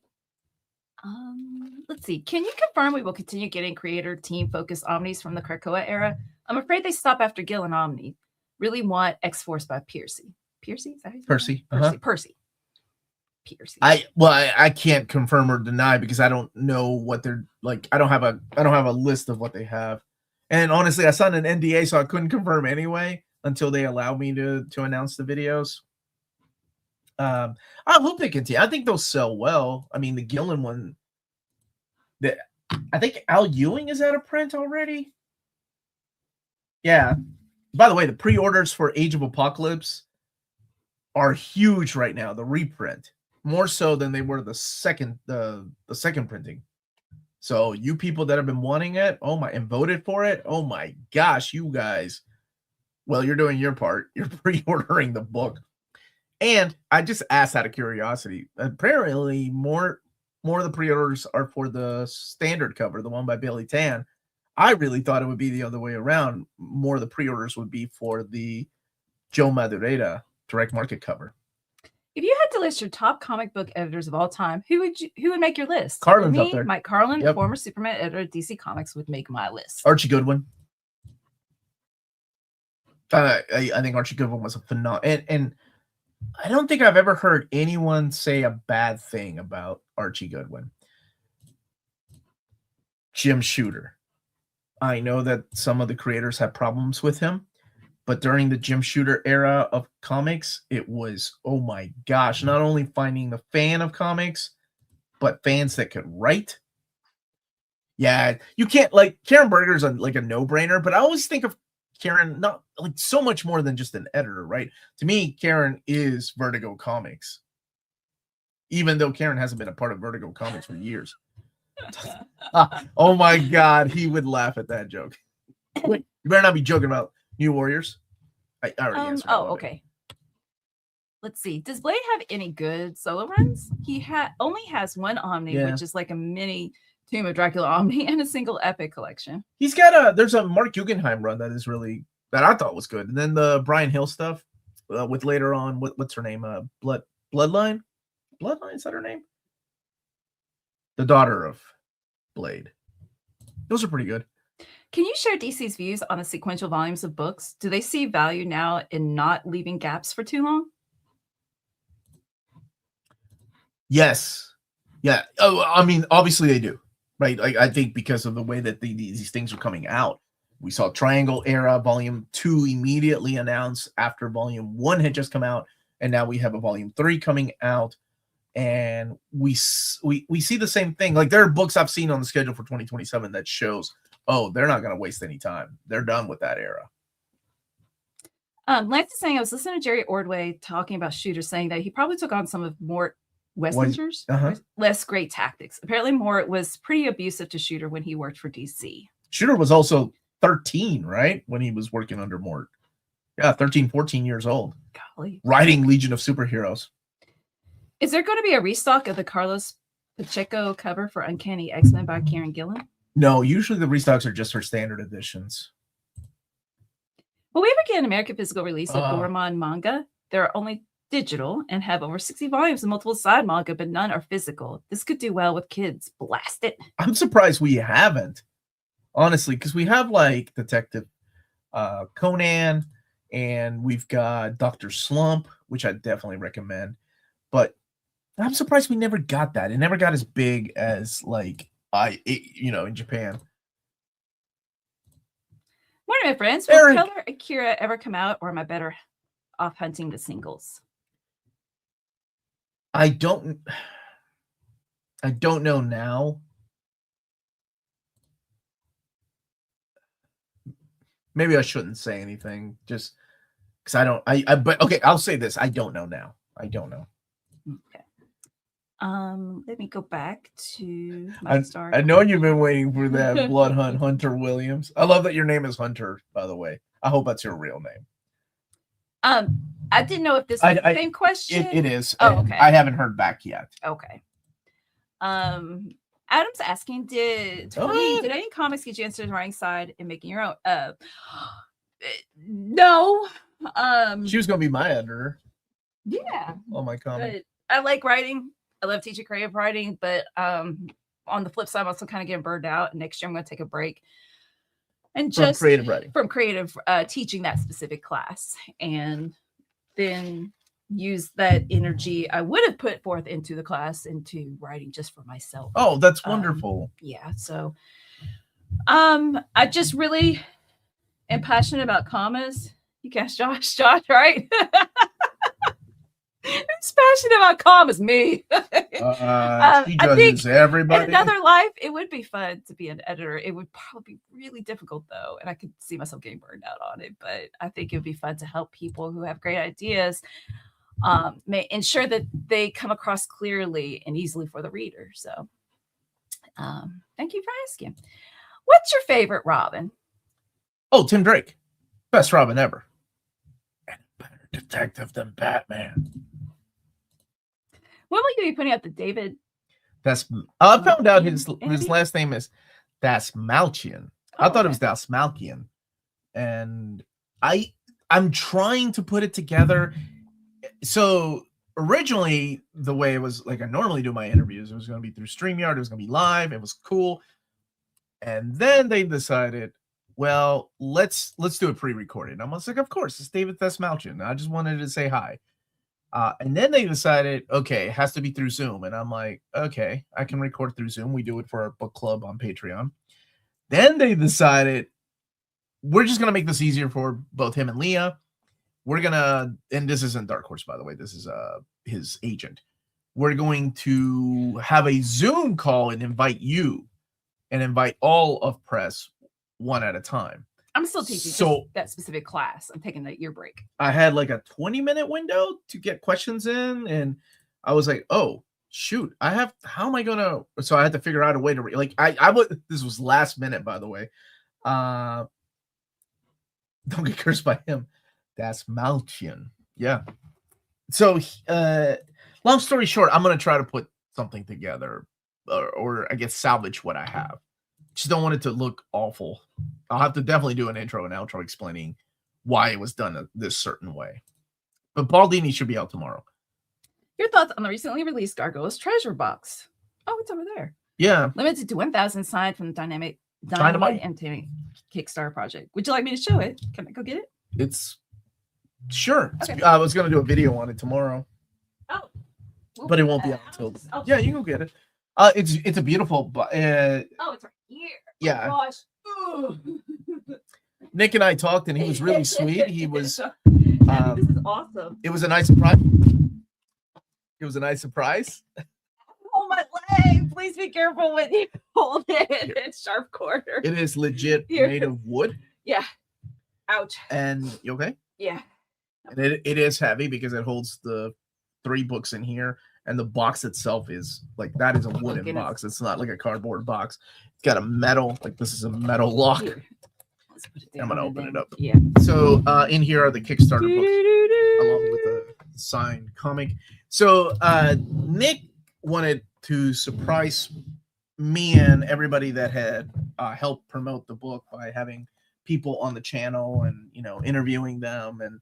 Let's see. Can you confirm we will continue getting creator team-focused Omnis from the Krakoa era? I'm afraid they stop after Gill and Omni. Really want X-Force by Percy. Percy? Is that Percy. Percy. I can't confirm or deny because I don't know what they're like. I don't have a list of what they have. And honestly, I signed an NDA, so I couldn't confirm anyway until they allow me to announce the videos. I hope they continue. I think they'll sell well. I mean, the Gillen one, I think Al Ewing is out of print already. Yeah. By the way, the pre-orders for Age of Apocalypse are huge right now. The reprint, more so than they were the second printing. So you people that have been wanting it, and voted for it, oh my gosh, you guys. Well, you're doing your part. You're pre-ordering the book. And I just asked out of curiosity. Apparently, more of the pre-orders are for the standard cover, the one by Billy Tan. I really thought it would be the other way around. More of the pre-orders would be for the Joe Madureira direct market cover. If you had to list your top comic book editors of all time, who would make your list? Carlin's up there. Mike Carlin, former Superman editor at DC Comics, would make my list. Archie Goodwin. I think Archie Goodwin was a phenomenal, and I don't think I've ever heard anyone say a bad thing about Archie Goodwin. Jim Shooter. I know that some of the creators have problems with him, but during the Jim Shooter era of comics, it was, oh my gosh, not only finding the fan of comics, but fans that could write. Yeah, you can't, like, Karen Berger's like a no-brainer, but I always think of Karen not like so much more than just an editor, right? To me, Karen is Vertigo Comics, even though Karen hasn't been a part of Vertigo Comics for years. Oh my God, he would laugh at that joke. Wait, you better not be joking about New Warriors. I already answered. Okay. Let's see. Does Blade have any good solo runs? He only has one Omni, which is like a mini Tomb of Dracula Omni and a single epic collection. He's got there's a Mark Guggenheim run that is really, that I thought was good. And then the Brian Hill stuff with later on, what's her name? Bloodline? Bloodline, is that her name? The daughter of Blade. Those are pretty good. Can you share DC's views on the sequential volumes of books? Do they see value now in not leaving gaps for too long? Yes. Yeah. Oh, I mean, obviously they do, right? Like, I think because of the way that these things are coming out. We saw Triangle Era Volume 2 immediately announced after Volume 1 had just come out, and now we have a Volume 3 coming out, and we see the same thing. Like, there are books I've seen on the schedule for 2027 that shows, oh, they're not going to waste any time. They're done with that era. Lance is saying, I was listening to Jerry Ordway talking about Shooter, saying that he probably took on some of Mort Westinger's less great tactics. Apparently, Mort was pretty abusive to Shooter when he worked for DC. Shooter was also 13, right? When he was working under Mort. Yeah, 13, 14 years old. Golly. Writing Legion of Superheroes. Is there going to be a restock of the Carlos Pacheco cover for Uncanny X-Men by Kieran Gillen? No, usually the restocks are just for standard editions. Will we ever get an American physical release of Gorman manga? They're only digital and have over 60 volumes and multiple side manga, but none are physical. This could do well with kids. Blast it. I'm surprised we haven't, honestly, because we have like Detective Conan, and we've got Dr. Slump, which I definitely recommend. But I'm surprised we never got that. It never got as big as like in Japan. Morning, my friends. Will Color Akira ever come out, or am I better off hunting the singles? I don't know now. Maybe I shouldn't say anything just because I don't. But okay, I'll say this. I don't know now. I don't know. Okay. Let me go back to my start. I know you've been waiting for that Blood Hunt, Hunter Williams. I love that your name is Hunter, by the way. I hope that's your real name. I didn't know if this was the same question. It is. Oh, okay. I haven't heard back yet. Okay. Adam's asking, did any comics get you into the writing side and making your own? No. She was gonna be my editor. Yeah. On my comic. But I like writing. I love teaching creative writing, but on the flip side, I'm also kind of getting burned out. Next year, I'm going to take a break and just from creative teaching that specific class, and then use that energy I would have put forth into the class into writing just for myself. Oh, that's wonderful. Yeah. So, I just really am passionate about commas. You guys, Josh, right? Who's passionate about commas? Me. She judges everybody. In another life, it would be fun to be an editor. It would probably be really difficult, though, and I could see myself getting burned out on it. But I think it would be fun to help people who have great ideas, ensure that they come across clearly and easily for the reader. So, thank you for asking. What's your favorite Robin? Oh, Tim Drake, best Robin ever, and a better detective than Batman. When will you be putting out the David? I found out his last name is Dasmalchian. I thought it was Dasmalchian, and I'm trying to put it together. So originally, the way it was, like I normally do my interviews, it was going to be through StreamYard. It was going to be live. It was cool, and then they decided, well, let's do a pre-recorded. And I was like, of course, it's David Thesmalchian. I just wanted to say hi. And then they decided, okay, it has to be through Zoom. And I'm like, okay, I can record through Zoom. We do it for our book club on Patreon. Then they decided, we're just going to make this easier for both him and Leah. We're going to, and this isn't Dark Horse, by the way. This is his agent. We're going to have a Zoom call and invite you and invite all of press one at a time. I'm still teaching that specific class. I'm taking that year break. I had like a 20-minute window to get questions in, and I was like, oh, shoot, how am I gonna? So I had to figure out a way to I would. This was last minute, by the way. Don't get cursed by him. That's Malchian. Yeah. So, long story short, I'm gonna try to put something together, or I guess salvage what I have. Just don't want it to look awful. I'll have to definitely do an intro and outro explaining why it was done this certain way. But Baldini should be out tomorrow. Your thoughts on the recently released Gargoyle's Treasure Box? Oh, it's over there. Yeah. Limited to 1,000 signed from the Dynamite Empty Kickstarter project. Would you like me to show it? Can I go get it? It's sure. Okay. I was going to do a video on it tomorrow. Oh. But it won't be out until. Yeah, you can go get it. It's a beautiful. Oh, it's right here. Yeah. Oh, gosh. Nick and I talked, and he was really sweet. He was. This is awesome. It was a nice surprise. It was a nice surprise. Oh, my leg! Please be careful when you hold it. It's sharp corner. It is legit made of wood. Yeah. Ouch. And you okay? Yeah. And it is heavy because it holds the 3 books in here, and the box itself is like that is a wooden box. It's not like a cardboard box. It's got a metal, like this is a metal lock. I'm gonna open it up. Yeah. So in here are the Kickstarter books along with a signed comic. So Nick wanted to surprise me and everybody that had helped promote the book by having people on the channel and interviewing them, and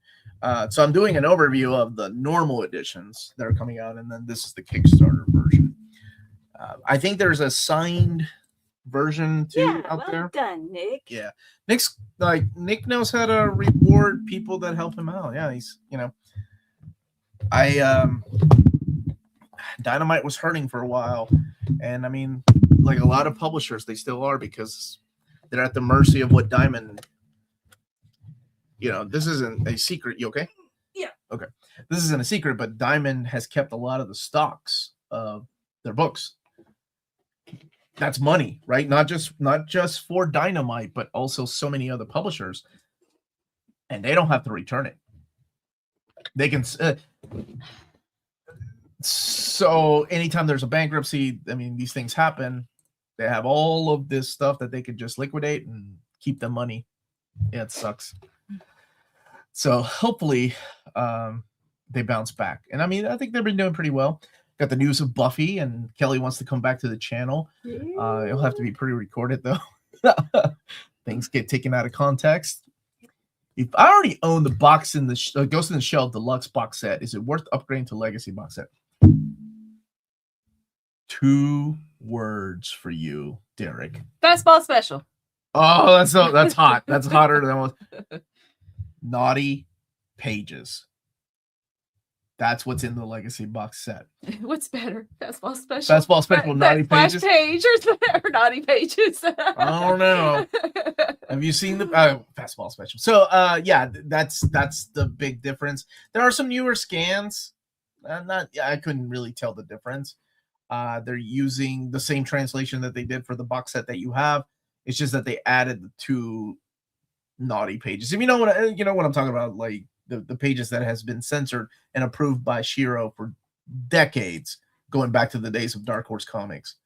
so I'm doing an overview of the normal editions that are coming out, and then this is the Kickstarter version. I think there's a signed version too out there. Done, Nick. Yeah, Nick knows how to reward people that help him out. Yeah, he's Dynamite was hurting for a while, and I mean, like a lot of publishers, they still are because they're at the mercy of what Diamond. This isn't a secret. You okay? Yeah. Okay. This isn't a secret, but Diamond has kept a lot of the stocks of their books. That's money, right? Not just for Dynamite, but also so many other publishers, and they don't have to return it. They can. So anytime there's a bankruptcy, I mean, these things happen. They have all of this stuff that they could just liquidate and keep the money. Yeah, it sucks. So hopefully they bounce back. And I mean, I think they've been doing pretty well. Got the news of Buffy, and Kelly wants to come back to the channel. It'll have to be pre-recorded, though. Things get taken out of context. If I already own the box in the Ghost in the Shell Deluxe box set, is it worth upgrading to Legacy box set? 2 words for you, Derek. Fastball special. Oh, that's hot. That's hotter than what. Naughty pages. That's what's in the Legacy box set. What's better? Fastball special. Fastball special, naughty pages. Flash page or naughty pages. I don't know. Have you seen the Fastball special? So yeah, that's the big difference. There are some newer scans. I couldn't really tell the difference. They're using the same translation that they did for the box set that you have. It's just that they added the 2 naughty pages. If you know what I'm talking about, like the pages that has been censored and approved by Shiro for decades, going back to the days of Dark Horse Comics.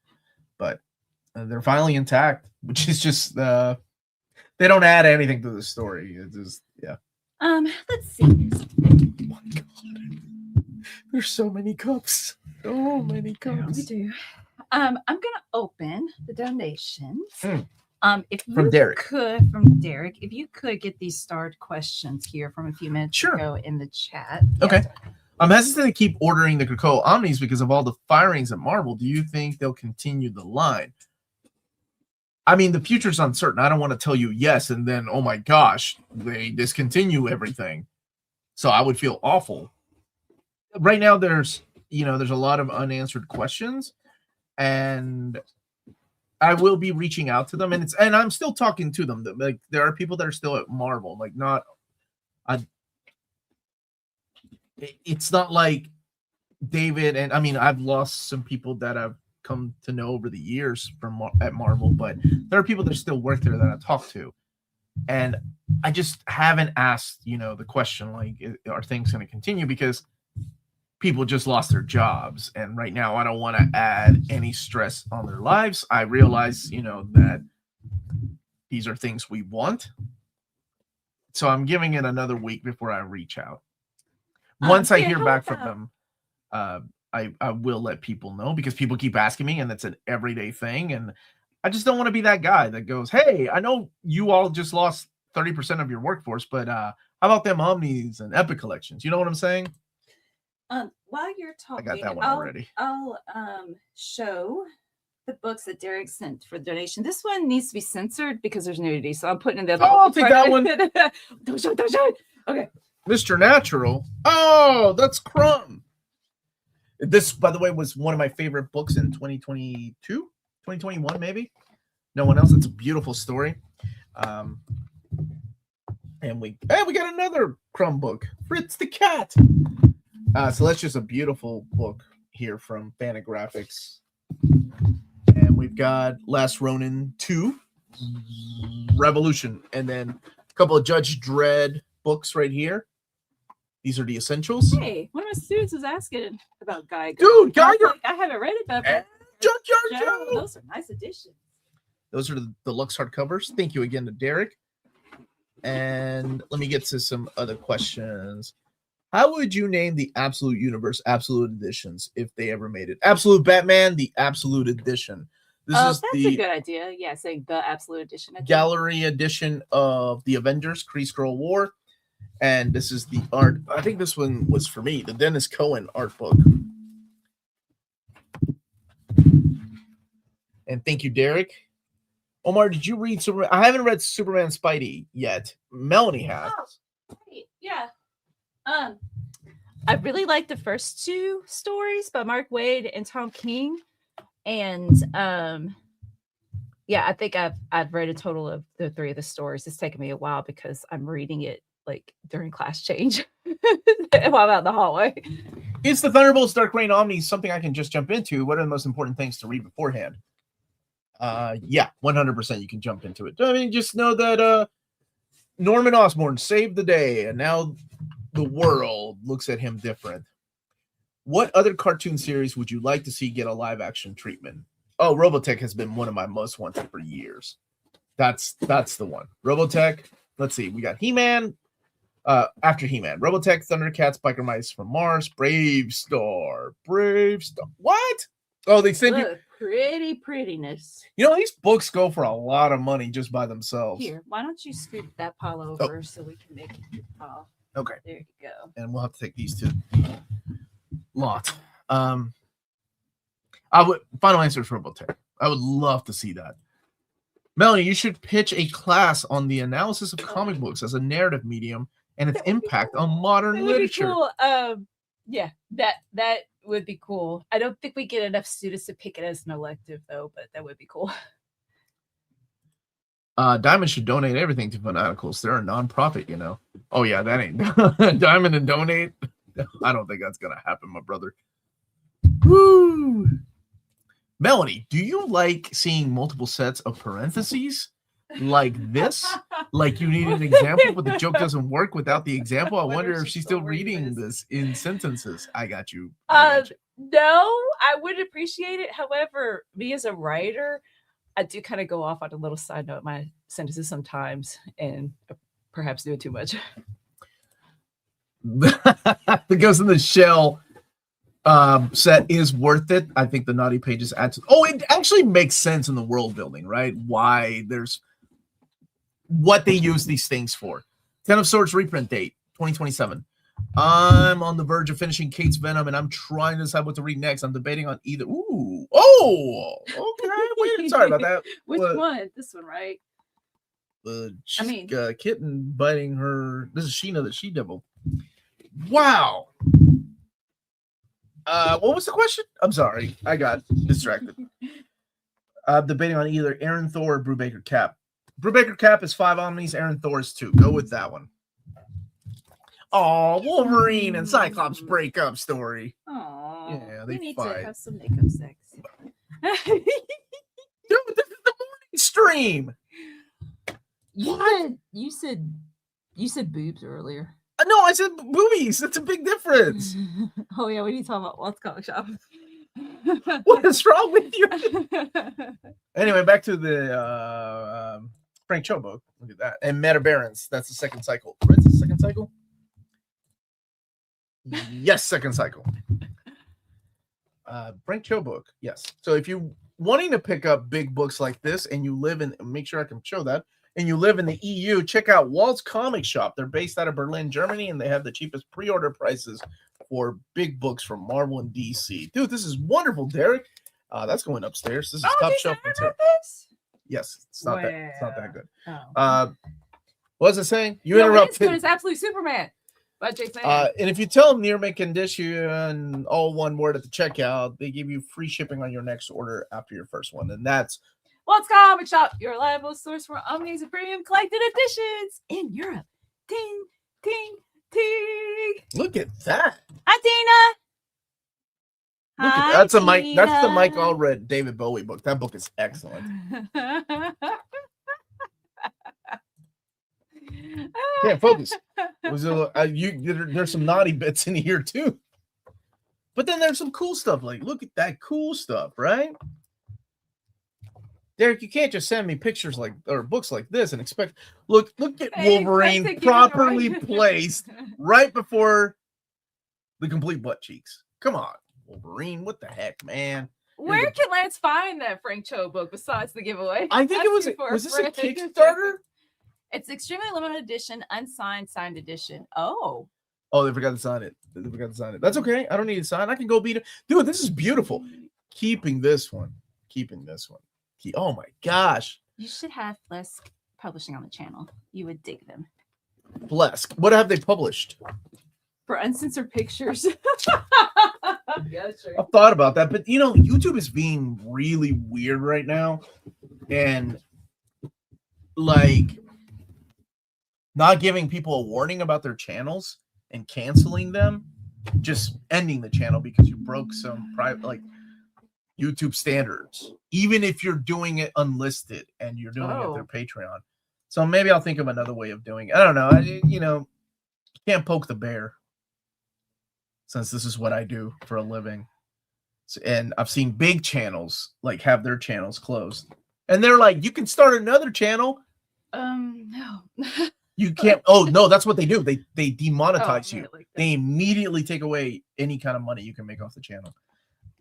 But they're finally intact, which is just they don't add anything to the story. It's just Let's see. Oh my God. There's so many cups. So many cups. We do. I'm gonna open the donations. If you from Derek. If you could get these starred questions here from a few minutes ago in the chat. Okay. Yes. I'm hesitant to keep ordering the Krakoa Omnis because of all the firings at Marvel. Do you think they'll continue the line? I mean, the future's uncertain. I don't want to tell you yes, and then, oh my gosh, they discontinue everything. So I would feel awful. Right now, there's a lot of unanswered questions, and I will be reaching out to them, and I'm still talking to them. Like, there are people that are still at Marvel, like it's not like David, and I mean, I've lost some people that I've come to know over the years at Marvel, but there are people that still work there that I talk to, and I just haven't asked, the question, like, are things going to continue, because people just lost their jobs, and right now I don't want to add any stress on their lives. I realize, that these are things we want, so I'm giving it another week before I reach out. Once I hear back from them, I will let people know, because people keep asking me, and it's an everyday thing, and I just don't want to be that guy that goes, hey, I know you all just lost 30% of your workforce, but how about them Omnis and Epic collections? You know what I'm saying? While you're talking, I got that one already. I'll show the books that Derek sent for donation. This one needs to be censored because there's nudity, so I'm putting in the other. Oh, I'll take that one. Don't show it. Okay. Mr. Natural. Oh, that's Crumb. This, by the way, was one of my favorite books in 2022, 2021, maybe. No one else. It's a beautiful story. And we got another Crumb book, Fritz the Cat. So that's just a beautiful book here from Fantagraphics. And we've got Last Ronin 2, Revolution, and then a couple of Judge Dredd books right here. These are the essentials. Hey, one of my students was asking about Geiger. Dude, Geiger! I haven't read it, but those are nice additions. Those are the deluxe hardcovers. Thank you again to Derek. And let me get to some other questions. How would you name the Absolute Universe Absolute Editions if they ever made it? Absolute Batman, the Absolute Edition. That's a good idea. Yeah, saying the Absolute Edition. Gallery edition of the Avengers, Kree Skrull War. And this is the art. I think this one was for me, the Dennis Cohen art book. And thank you, Derek. Omar, did you read Superman? I haven't read Superman Spidey yet. Melanie has. Oh, yeah. I really like the first two stories by Mark Waid and Tom King, and I think I've read a total of the three of the stories. It's taken me a while because I'm reading it like during class change while I'm out in the hallway. Is the Thunderbolts Dark Reign Omni something I can just jump into? What are the most important things to read beforehand? 100% you can jump into it. I mean, just know that Norman Osborn saved the day, and now the world looks at him different. What other cartoon series would you like to see get a live action treatment? Oh, Robotech has been one of my most wanted for years. That's the one. Robotech. Let's see. We got He-Man. After He-Man, Robotech, Thundercats, Biker Mice from Mars, Brave Star. What? Oh, they send you prettiness. These books go for a lot of money just by themselves. Here, why don't you scoot that pile over so we can make it your pile? Okay. There you go. And we'll have to take these to lot. Final answer for Robotech. I would love to see that. Melanie, you should pitch a class on the analysis of comic books as a narrative medium and its impact on modern literature. Cool. Yeah, that would be cool. I don't think we get enough students to pick it as an elective, though, but that would be cool. Diamond should donate everything to Fanaticals. They're a nonprofit, Oh, yeah, that ain't Diamond and donate. I don't think that's going to happen, my brother. Woo! Melanie, do you like seeing multiple sets of parentheses like this? Like you need an example, but the joke doesn't work without the example? I wonder if she's still reading this in sentences. I got you. No, I would appreciate it. However, me as a writer, I do kind of go off on a little side note my sentences sometimes and perhaps do it too much. The Ghost in the Shell set is worth it. I think the Naughty Pages adds. Oh, it actually makes sense in the world building, right? Why there's what they use these things for. Ten of Swords reprint date 2027. I'm on the verge of finishing Kate's Venom, and I'm trying to decide what to read next. I'm debating on either. Ooh, oh, okay. Wait, sorry about that. Which one? This one, right? Kitten biting her. This is Sheena the She-Devil. Wow. What was the question? I'm sorry, I got distracted. I'm debating on either Aaron Thor or Brubaker Cap. Brubaker Cap is 5 Omnis. Aaron Thor is 2. Go with that one. Oh, Wolverine and Cyclops breakup story. Oh, yeah, they need fight. To have some makeup sex. Dude, this is the morning stream. You said boobs earlier. No, I said boobies. That's a big difference. Oh yeah, what are you talking about? What's comic shop? What is wrong with you? Anyway, back to the Frank Cho book. Look at that. And Meta Barons. That's the second cycle. What is the second cycle? Yes, second cycle. Frank Cho book. Yes. So if you're wanting to pick up big books like this and you live in, make sure I can show that, and you live in the EU, check out Walt's Comic Shop. They're based out of Berlin, Germany, and they have the cheapest pre-order prices for big books from Marvel and DC. Dude, this is wonderful, Derek. That's going upstairs. This is top shelf material. Yes, it's not that. It's not that good. Oh. What was I saying? You interrupted. It's Absolute Superman. And if you tell them Near Mint Condition, all one word at the checkout, they give you free shipping on your next order after your first one, and that's Walt's Comic Shop, your reliable source for Omnis and premium collected editions in Europe. Ting, ting, ting. Look at that. Hi, Tina. Look at, that's a Mike. That's the Mike Allred David Bowie book. That book is excellent. Can't focus. There's some naughty bits in here too, but then there's some cool stuff. Like, look at that cool stuff, right? Derek, you can't just send me pictures like or books like this and expect. Look at Wolverine properly placed right before the complete butt cheeks. Come on, Wolverine. What the heck, man? Where can Lance find that Frank Cho book besides the giveaway? I think was this a Kickstarter? It's extremely limited edition, unsigned, signed edition. Oh, they forgot to sign it. That's okay. I don't need to sign. I can go beat it. Dude, this is beautiful. Keeping this one. Oh my gosh. You should have Blesk publishing on the channel. You would dig them. Blesk. What have they published? For uncensored pictures. Yeah, sure. I've thought about that, but YouTube is being really weird right now. And like not giving people a warning about their channels and canceling them, just ending the channel because you broke some private YouTube standards, even if you're doing it unlisted and you're doing it through Patreon. So maybe I'll think of another way of doing it. I don't know. Can't poke the bear since this is what I do for a living. And I've seen big channels have their channels closed. And they're like, you can start another channel. No. You can't. Oh no, that's what they do. They demonetize you. Like they immediately take away any kind of money you can make off the channel.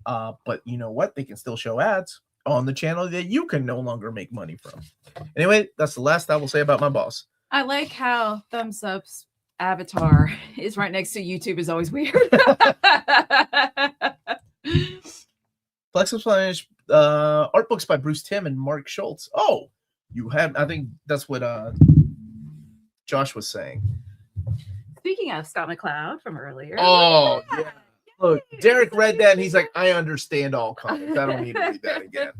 But you know what? They can still show ads on the channel that you can no longer make money from. Anyway, that's the last I will say about my boss. I like how Thumbs Up's avatar is right next to YouTube is always weird. Flex Spanish art books by Bruce Timm and Mark Schultz. Oh, you have. I think that's what Josh was saying. Speaking of Scott McCloud from earlier. Oh, yeah. Look, Derek read that and he's like, I understand all comics. I don't need to read that again.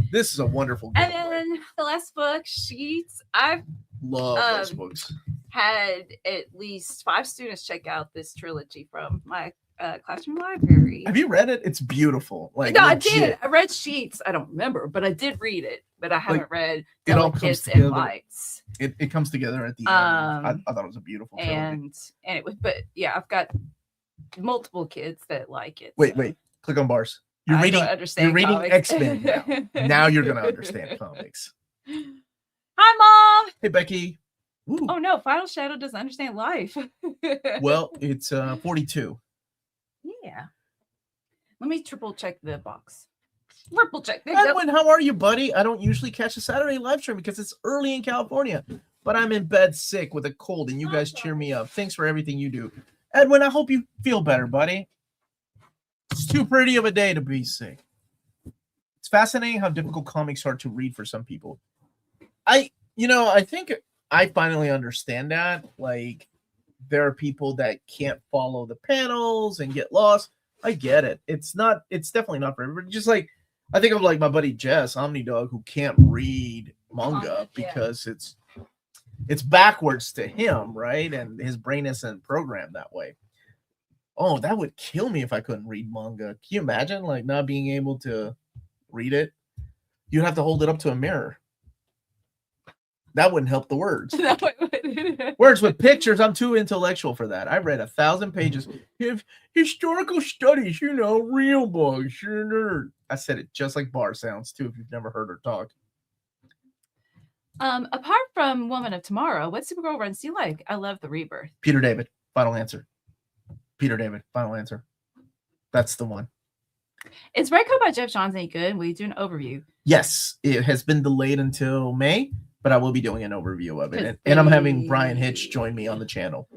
This is a wonderful game. And then the last book, Sheets. I've love those books. Had at least 5 students check out this trilogy from my classroom library. Have you read it? It's beautiful. No, legit. I did. I read Sheets. I don't remember, but I did read it. But I haven't read Delicates and Lights. It comes together at the end. I thought it was a beautiful trilogy. And it was, but yeah, I've got multiple kids that like it. Wait. Click on bars. You're reading X-Men now. Now you're gonna understand comics. Hi, Mom. Hey, Becky. Ooh. Oh no, Final Shadow doesn't understand life. Well, it's 42. Yeah. Let me triple check the box. Triple check. Edwin, how are you, buddy? I don't usually catch a Saturday live stream because it's early in California, but I'm in bed sick with a cold, and you guys cheer me up. Thanks for everything you do. Edwin, I hope you feel better, buddy. It's too pretty of a day to be sick. It's fascinating how difficult comics are to read for some people. I think I finally understand that. Like, there are people that can't follow the panels and get lost. I get it. It's definitely not for everybody. Just like, I think of like my buddy Jess, Omnidog, who can't read manga because it's backwards to him, right? And his brain isn't programmed that way. Oh, that would kill me if I couldn't read manga. Can you imagine, like, not being able to read it? You'd have to hold it up to a mirror. That wouldn't help the words. Words with pictures, I'm too intellectual for that. I read 1,000 pages. Historical studies, real books. You're a nerd. I said it just like Bar sounds, too, if you've never heard her talk. Apart from Woman of Tomorrow, what Supergirl runs do you like? I love the Rebirth. Peter David, final answer. Peter David, final answer. That's the one. Is Red Coat by Jeff Johns any good? Will you do an overview? Yes, it has been delayed until May, but I will be doing an overview of it. And I'm having Brian Hitch join me on the channel.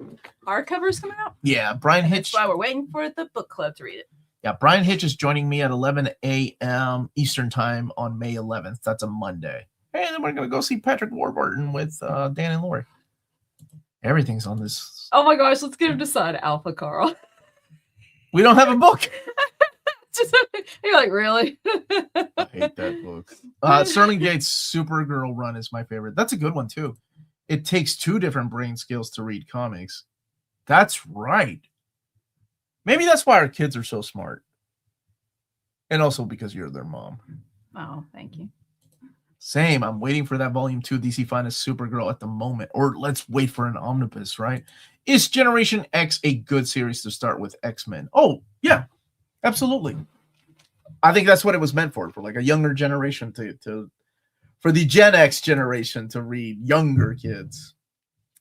Hardcovers coming out? Yeah, Brian Hitch. That's why we're waiting for the book club to read it. Yeah, Brian Hitch is joining me at 11 a.m. Eastern time on May 11th. That's a Monday. And then we're going to go see Patrick Warburton with Dan and Lori. Everything's on this. Oh my gosh, let's get him to sign Alpha Carl. We don't have a book. You're like, really? I hate that book. Sterling Gates' Supergirl run is my favorite. That's a good one, too. It takes 2 different brain skills to read comics. That's right. Maybe that's why our kids are so smart. And also because you're their mom. Oh, thank you. Same. I'm waiting for that volume 2 DC Finest Supergirl at the moment. Or let's wait for an omnibus, right? Is Generation X a good series to start with X-Men? Oh, yeah. Absolutely. I think that's what it was meant for like a younger generation for the Gen X generation to read, younger kids.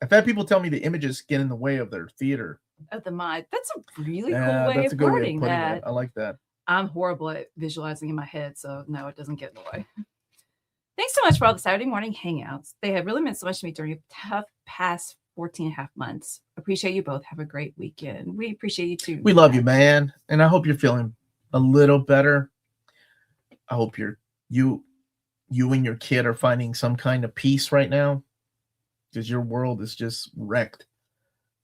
I've had people tell me the images get in the way of their theater. Of the mind. That's a really cool way of putting that. I like that. I'm horrible at visualizing in my head, so no, it doesn't get in the way. Thanks so much for all the Saturday morning hangouts. They have really meant so much to me during a tough past 14 and a half months. Appreciate you both. Have a great weekend. We appreciate you too. We love you, man. And I hope you're feeling a little better. I hope you and your kid are finding some kind of peace right now, because your world is just wrecked.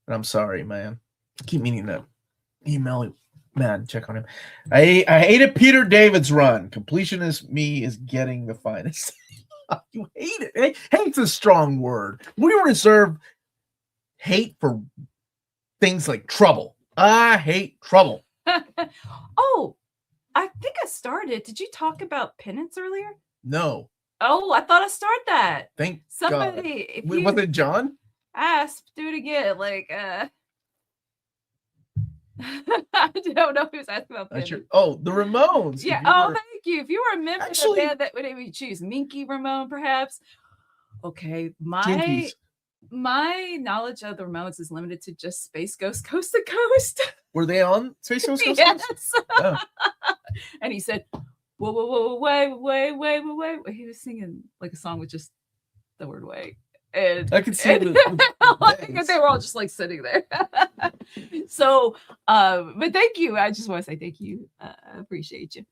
And I'm sorry, man. I keep meaning to email him. Man, check on him. I hated Peter David's run. Completionist me is getting the finest. You hate it. Hate's a strong word. We reserve hate for things like trouble. I hate trouble. Oh, I think I started. Did you talk about penance earlier? No. Oh, I thought I started that. Thank somebody. God. Was it John? Ask, do it again. Like, I don't know who's asking about penance. Oh, the Ramones. Yeah. Thank you. If you were a member of the band, that would maybe choose Minky Ramone, perhaps. Okay, my knowledge of the Ramones is limited to just Space Ghost Coast to Coast. Were they on Space Ghost Coast? Yes. Oh. And he said, whoa, whoa, whoa, wait. He was singing like a song with just the word wait. And I could see they were all just like sitting there. So, but thank you. I just want to say thank you. I appreciate you.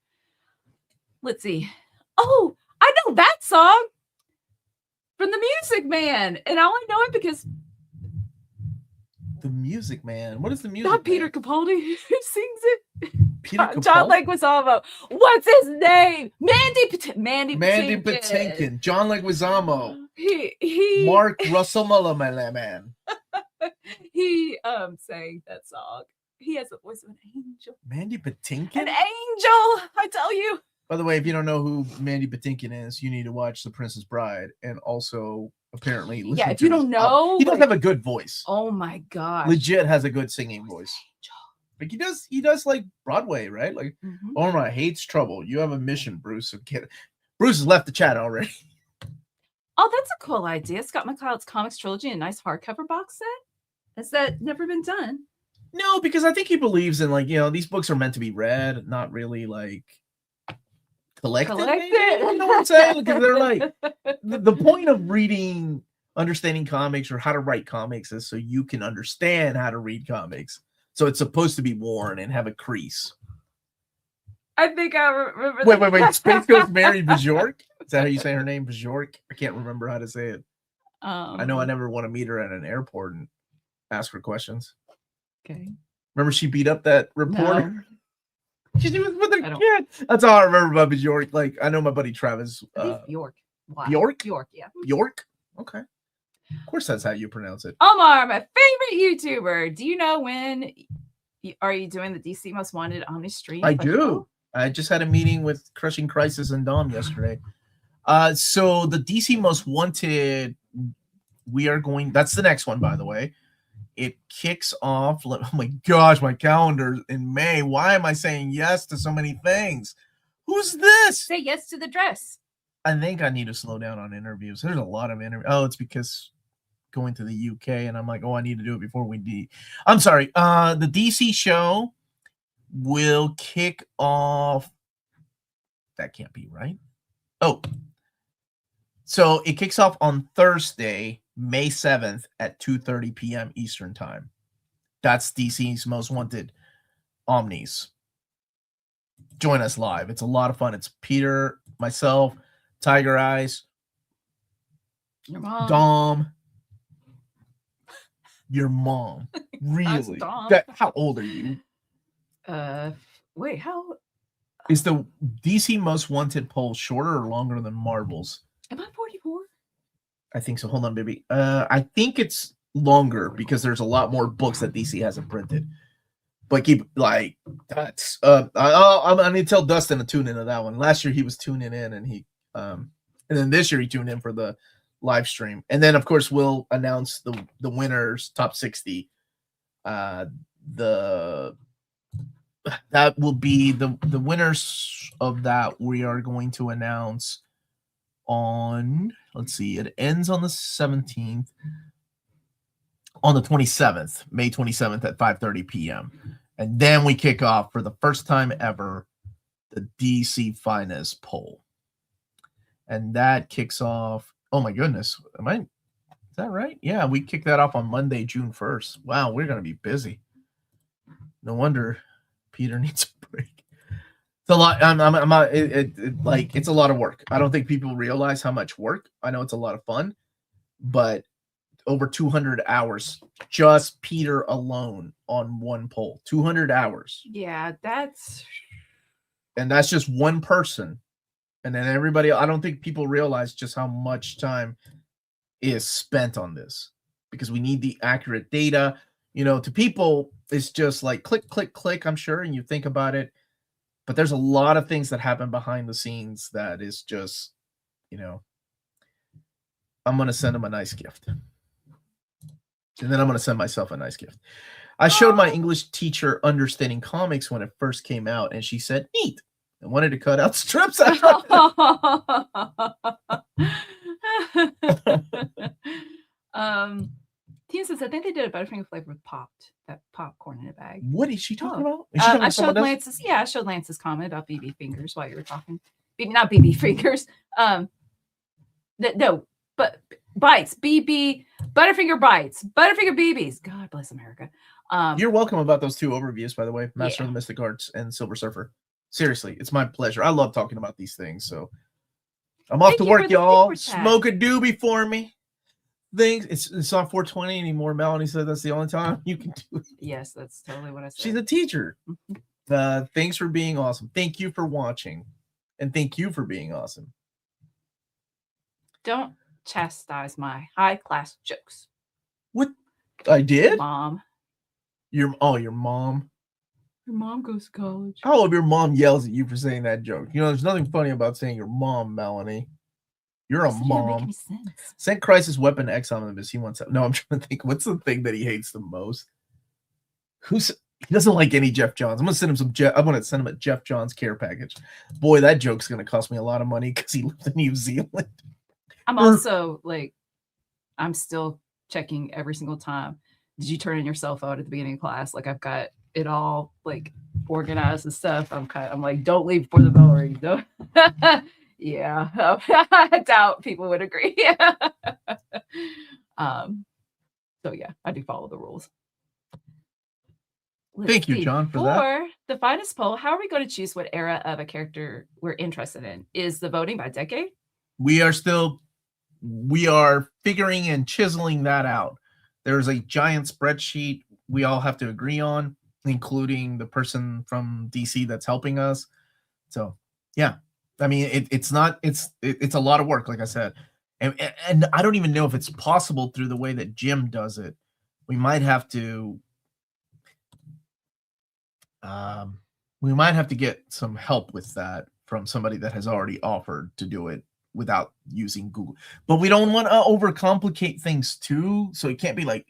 Let's see. Oh, I know that song from the Music Man, and I only know it because the Music Man. What is the Music? Not Peter Capaldi who sings it. Peter Capaldi? John Leguizamo. What's his name? Mandy Patinkin. John Leguizamo. He Mark Russell man. He sang that song. He has the voice of an angel. Mandy Patinkin? An angel, I tell you. By the way, if you don't know who Mandy Patinkin is, you need to watch The Princess Bride, and also apparently listen if you don't know, he does have a good voice. Oh my god, legit has a good singing voice. Like he does like Broadway, right? Like Omar hates trouble. You have a mission, Bruce. So Bruce has left the chat already. Oh, that's a cool idea. Scott McCloud's comics trilogy, a nice hardcover box set. Has that never been done? No, because I think he believes in these books are meant to be read, not really like collected. You know what I'm saying? Because they're like the point of reading, understanding comics or how to write comics is so you can understand how to read comics. So it's supposed to be worn and have a crease. I think I remember. Wait. Space Ghost Mary Bajork? Is that how you say her name? Bajork? I can't remember how to say it. I know I never want to meet her at an airport and ask her questions. Okay. Remember she beat up that reporter? No. She was with her kid. That's all I remember about Bjork. Like, I know my buddy Travis. York. Wow. York? York, yeah. York? Okay. Of course that's how you pronounce it. Omar, my favorite YouTuber. Do you know when are you doing the DC Most Wanted Omni stream? I do. I just had a meeting with Crushing Crisis and Dom yesterday. So the DC Most Wanted, we are going, that's the next one, by the way. It kicks off, oh my gosh, my calendar in May. Why am I saying yes to so many things? Who's this? Say yes to the dress. I think I need to slow down on interviews. There's a lot of interviews. Oh, it's because going to the UK and I'm like, oh, I need to do it before I'm sorry. The DC show will kick off. That can't be right. Oh, so it kicks off on Thursday, May 7th at 2:30 p.m. Eastern time. That's DC's Most Wanted Omnis. Join us live. It's a lot of fun. It's Peter, myself, Tiger Eyes, your mom, Dom, your mom. Really? How old are you? Wait, how is the DC Most Wanted poll shorter or longer than Marvel's? Am I 44? I think so. Hold on, baby. I think it's longer because there's a lot more books that DC hasn't printed. But keep like that's I need to tell Dustin to tune into that one. Last year he was tuning in and he and then this year he tuned in for the live stream. And then of course we'll announce the winners, top 60. That will be the winners of that we are going to announce on, let's see, it ends on the 17th. On the 27th, May 27th at 5:30 p.m. And then we kick off for the first time ever the DC Finest poll. And that kicks off, oh my goodness, is that right? Yeah, we kick that off on Monday, June 1st. Wow, we're going to be busy. No wonder Peter needs a break. It's a lot. It's a lot of work. I don't think people realize how much work. I know it's a lot of fun, but over 200 hours, just Peter alone on one poll. 200 hours. Yeah, that's just one person. And then everybody, I don't think people realize just how much time is spent on this because we need the accurate data. You know, to people, it's just like click, click, click, I'm sure, and you think about it. But there's a lot of things that happen behind the scenes that is just, you know, I'm going to send them a nice gift. And then I'm going to send myself a nice gift. I showed my English teacher Understanding Comics when it first came out, and she said, neat. I wanted to cut out strips. Tina says, I think they did a Butterfinger flavor with that popcorn in a bag. What is she talking about? I showed Lance's comment about BB fingers while you were talking. Not BB fingers. But bites. BB Butterfinger bites. Butterfinger BBs. God bless America. You're welcome about those two overviews, by the way. Master of the Mystic Arts and Silver Surfer. Seriously, it's my pleasure. I love talking about these things. So I'm off to work, y'all. Smoke a doobie for me. It's not 420 anymore. Melanie said that's the only time you can do it. Yes, that's totally what I said. She's a teacher. Thanks for being awesome. Thank you for watching. And thank you for being awesome. Don't chastise my high-class jokes. What? I did? Mom. Your mom? Your mom goes to college. How if your mom yells at you for saying that joke? You know, there's nothing funny about saying your mom, Melanie. You're a mom. Sent Crisis Weapon X Omnibus. He wants that. No, I'm trying to think. What's the thing that he hates the most? He doesn't like any Jeff Johns. I'm gonna send him I'm gonna send him a Jeff Johns care package. Boy, that joke's gonna cost me a lot of money because he lives in New Zealand. I'm also I'm still checking every single time. Did you turn in your cell phone at the beginning of class? Like I've got it all organized and stuff. I'm like, don't leave before the bell rings. Don't. Yeah, I doubt people would agree. So yeah, I do follow the rules. Thank you, John, for that. For the finest poll, how are we going to choose what era of a character we're interested in? Is the voting by decade? We are figuring and chiseling that out. There's a giant spreadsheet we all have to agree on, including the person from DC that's helping us. So yeah, I mean, it's a lot of work, like I said, and I don't even know if it's possible through the way that Jim does it. We might have to get some help with that from somebody that has already offered to do it without using Google. But we don't want to overcomplicate things too. So it can't be like,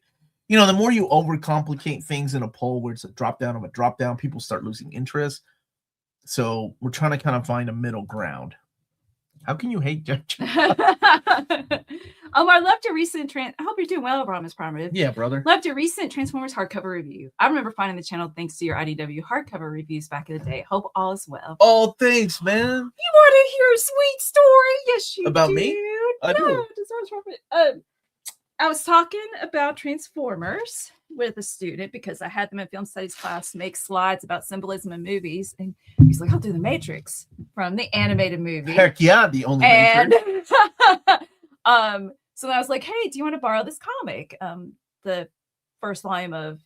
the more you overcomplicate things in a poll where it's a drop down of a drop down, people start losing interest. So we're trying to kind of find a middle ground. How can you hate Judge? Omar, loved your recent I hope you're doing well, Ramos Primitive. Yeah, brother. Loved your recent Transformers hardcover review. I remember finding the channel thanks to your IDW hardcover reviews back in the day. Hope all is well. Oh, thanks, man. You want to hear a sweet story? Yes, you about do. Me? I do. I was talking about Transformers with a student because I had them in film studies class make slides about symbolism in movies, and he's like, "I'll do the Matrix from the animated movie." Heck yeah, the only Matrix. So then I was like, "Hey, do you want to borrow this comic? The first volume of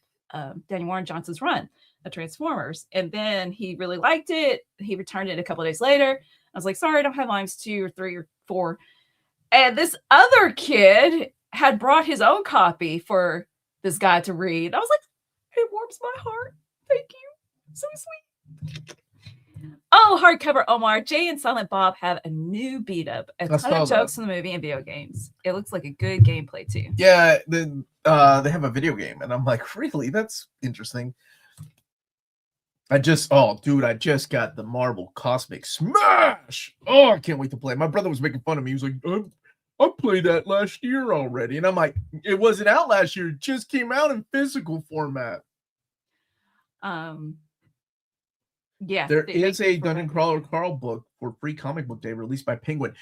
Daniel Warren Johnson's run of Transformers." And then he really liked it. He returned it a couple of days later. I was like, "Sorry, I don't have volumes 2 or 3 or 4." And this other kid had brought his own copy for this guy to read. I was like, it warms my heart. Thank you. So sweet. Oh, hardcover Omar. Jay and Silent Bob have a new beat up. A ton of jokes from the movie and video games. It looks like a good gameplay too. Yeah, they have a video game, and I'm like, really? That's interesting. I just got the Marvel Cosmic Smash. Oh, I can't wait to play. My brother was making fun of me. He was like, I played that last year already. And I'm like, it wasn't out last year. It just came out in physical format. Yeah. There is a Dungeon Crawler Carl book for Free Comic Book Day released by Penguin.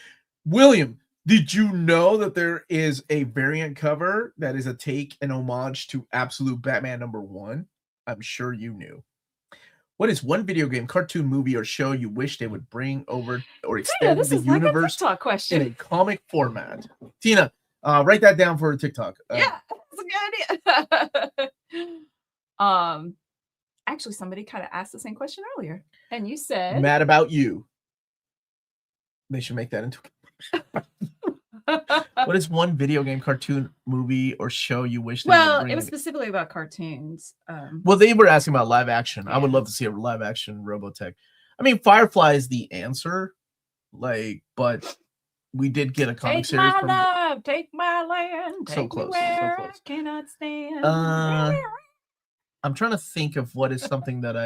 William, did you know that there is a variant cover that is a take and homage to Absolute Batman #1? I'm sure you knew. What is one video game, cartoon, movie, or show you wish they would bring over or extend the universe like in a comic format? Tina, write that down for a TikTok. Yeah, that's a good idea. Actually, somebody kind of asked the same question earlier, and you said, "Mad About You." They should make that into. What is one video game, cartoon, movie, or show you wish? It was specifically about cartoons. Well, they were asking about live action. Yeah. I would love to see a live action Robotech. I mean, Firefly is the answer, but we did get a comic series. Take my love, take my land, take me where I cannot stand. I'm trying to think of what is something that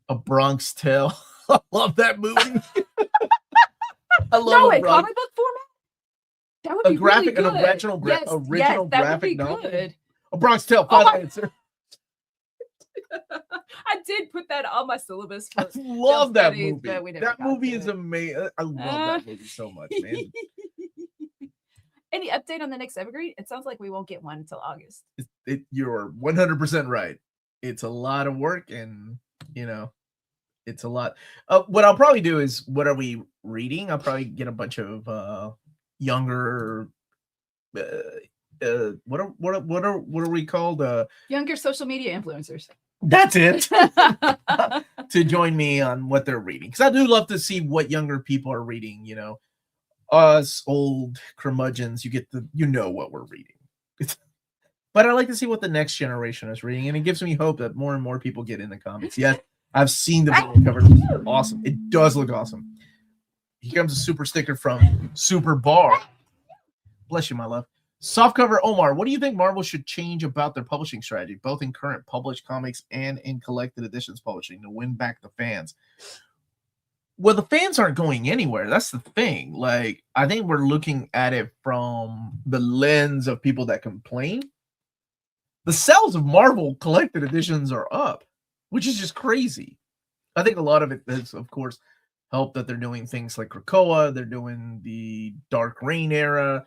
a Bronx Tale. I love that movie. I love a comic book format. That would be graphic, really good. An original graphic novel. Good. A Bronx Tale. Final answer. I did put that on my syllabus. I love that movie. That movie is amazing. I love that movie so much, man. Any update on the next Evergreen? It sounds like we won't get one until August. You're 100% right. It's a lot of work, and it's a lot. What I'll probably do is, what are we reading? I'll probably get a bunch of younger. What are we called? Younger social media influencers. That's it. To join me on what they're reading, because I do love to see what younger people are reading. Us old curmudgeons, you know what we're reading. But I like to see what the next generation is reading, and it gives me hope that more and more people get into comics. Yes, I've seen the cover. It's awesome. It does look awesome. Here comes a super sticker from Super Bar. Bless you, my love. Softcover Omar, what do you think Marvel should change about their publishing strategy, both in current published comics and in collected editions publishing, to win back the fans? Well, the fans aren't going anywhere. That's the thing. I think we're looking at it from the lens of people that complain. The sales of Marvel collected editions are up, which is just crazy. I think a lot of it is, of course, helped that they're doing things like Krakoa. They're doing the Dark Reign era.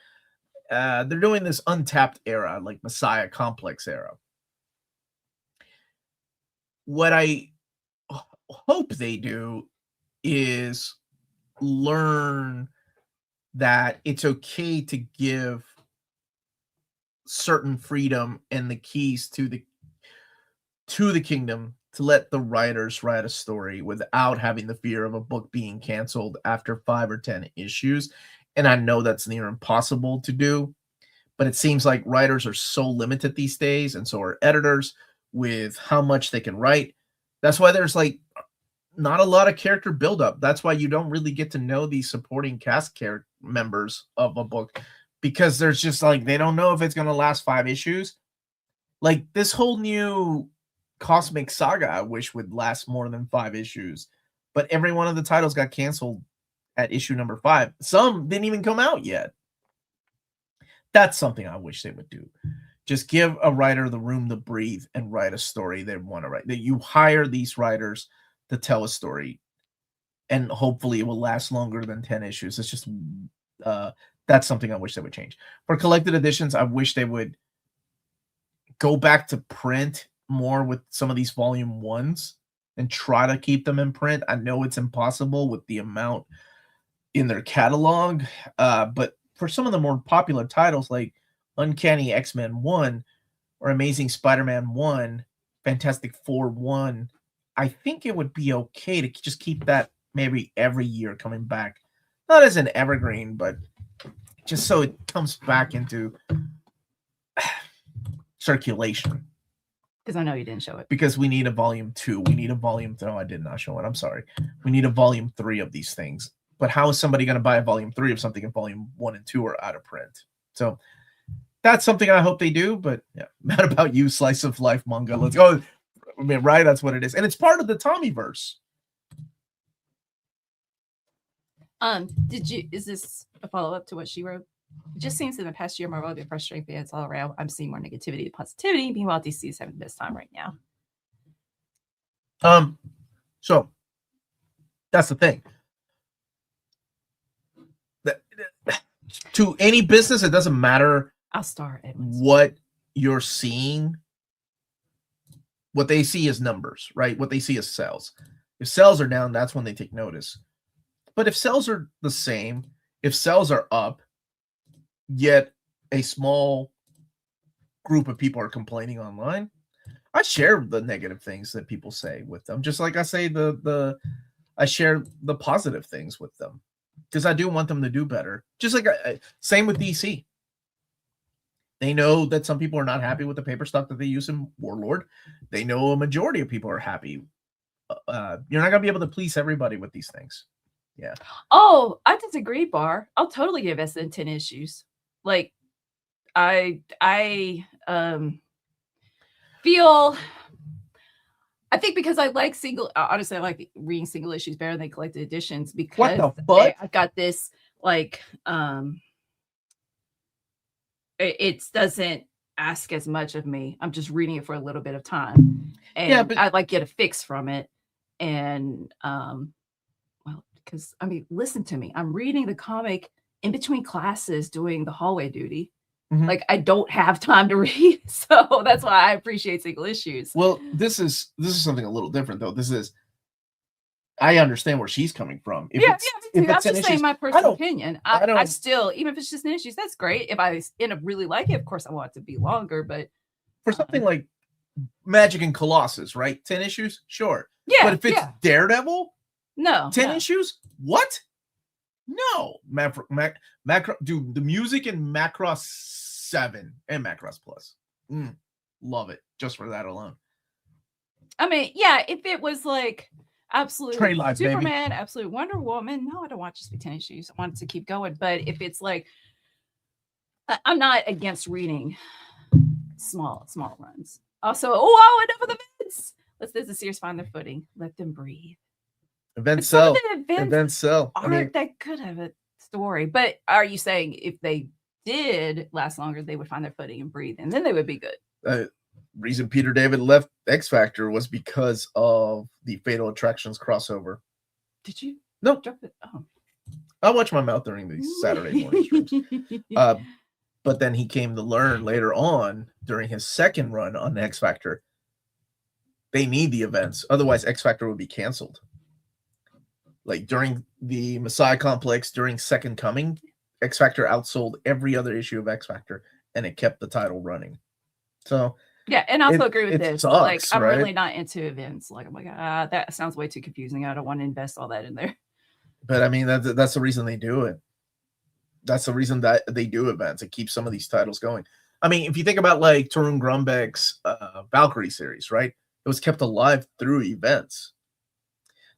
They're doing this untapped era, like Messiah Complex era. what I hope they do is learn that it's okay to give certain freedom and the keys to the kingdom to let the writers write a story without having the fear of a book being canceled after 5 or 10 issues. And I know that's near impossible to do, but it seems like writers are so limited these days, and so are editors with how much they can write. That's why there's like not a lot of character buildup. That's why you don't really get to know these supporting cast members of a book, because there's just like, they don't know if it's going to last 5 issues. Like this whole new Cosmic Saga, I wish would last more than 5 issues, but every one of the titles got canceled at issue number 5. Some didn't even come out yet. That's something I wish they would do. Just give a writer the room to breathe and write a story they want to write. That you hire these writers to tell a story, and hopefully it will last longer than 10 issues. It's just that's something I wish they would change. For collected editions, I wish they would go back to print more with some of these volume 1s and try to keep them in print. I know it's impossible with the amount in their catalog, but for some of the more popular titles like Uncanny X-Men 1 or Amazing Spider-Man 1, Fantastic Four 1, I think it would be okay to just keep that maybe every year coming back. Not as an evergreen, but just so it comes back into circulation. Because I know you didn't show it. Because we need a volume 2. We need a volume 3. No, I did not show it. I'm sorry. We need a volume 3 of these things. But how is somebody going to buy a volume 3 of something if volume 1 and 2 are out of print? So that's something I hope they do. But yeah, mad about you, slice of life manga. Let's go. I mean, right? That's what it is. And it's part of the Tommyverse. Is this a follow-up to what she wrote? It just seems in the past year, Marvel has been frustrating fans all around. I'm seeing more negativity than positivity. Meanwhile, DC is having the best time right now. So that's the thing. To any business, it doesn't matter. I'll start what you're seeing. What they see is numbers, right? What they see is sales. If sales are down, that's when they take notice. But if sales are the same, if sales are up, yet a small group of people are complaining online, I share the negative things that people say with them. Just like I say I share the positive things with them, because I do want them to do better. Just like same with DC. They know that some people are not happy with the paper stock that they use in Warlord. They know a majority of people are happy. You're not gonna be able to please everybody with these things. Yeah. Oh, I disagree, Bar. I'll totally give less than 10 issues. Like, I feel, I think because I like honestly, I like reading single issues better than collected editions, because what the fuck? I've got this, like, it doesn't ask as much of me. I'm just reading it for a little bit of time, and yeah, but I like get a fix from it. And well, because I mean, listen to me. I'm reading the comic in between classes doing the hallway duty. Mm-hmm. Like, I don't have time to read, so that's why I appreciate single issues. Well, this is something a little different, though. I understand where she's coming from. Me too. I'm just saying my personal opinion. I still, even if it's just an issues, that's great. If I end up really like it, of course I want it to be longer. But for something like Magic and Colossus, right? 10 issues, sure. Yeah. But if it's Daredevil, no. 10 issues, what? No. Macross, dude, the music in Macross 7 and Macross Plus. Love it just for that alone. I mean, yeah, if it was like absolute Superman, baby. Absolute Wonder Woman, no, I don't want it to be 10 issues. I want it to keep going. But if it's like, I'm not against reading small runs. Also, enough of the events. Let the series find their footing. Let them breathe. Events sell. That could have a story. But are you saying if they did last longer, they would find their footing and breathe, and then they would be good? Reason Peter David left X Factor was because of the Fatal Attractions crossover. Did you? No. Drop it? Oh. I watch my mouth during these Saturday morning streams. But then he came to learn later on during his second run on X Factor, They need the events. Otherwise, X Factor would be canceled. Like during the Messiah Complex, during Second Coming, X Factor outsold every other issue of X Factor, and it kept the title running. So yeah, and I also agree with this. Sucks, like, I'm right? really not into events. Like, I'm like, that sounds way too confusing. I don't want to invest all that in there. But I mean, that's the reason they do it. That's the reason that they do events. It keeps some of these titles going. I mean, if you think about like Tarun Grumbeck's Valkyrie series, right? It was kept alive through events.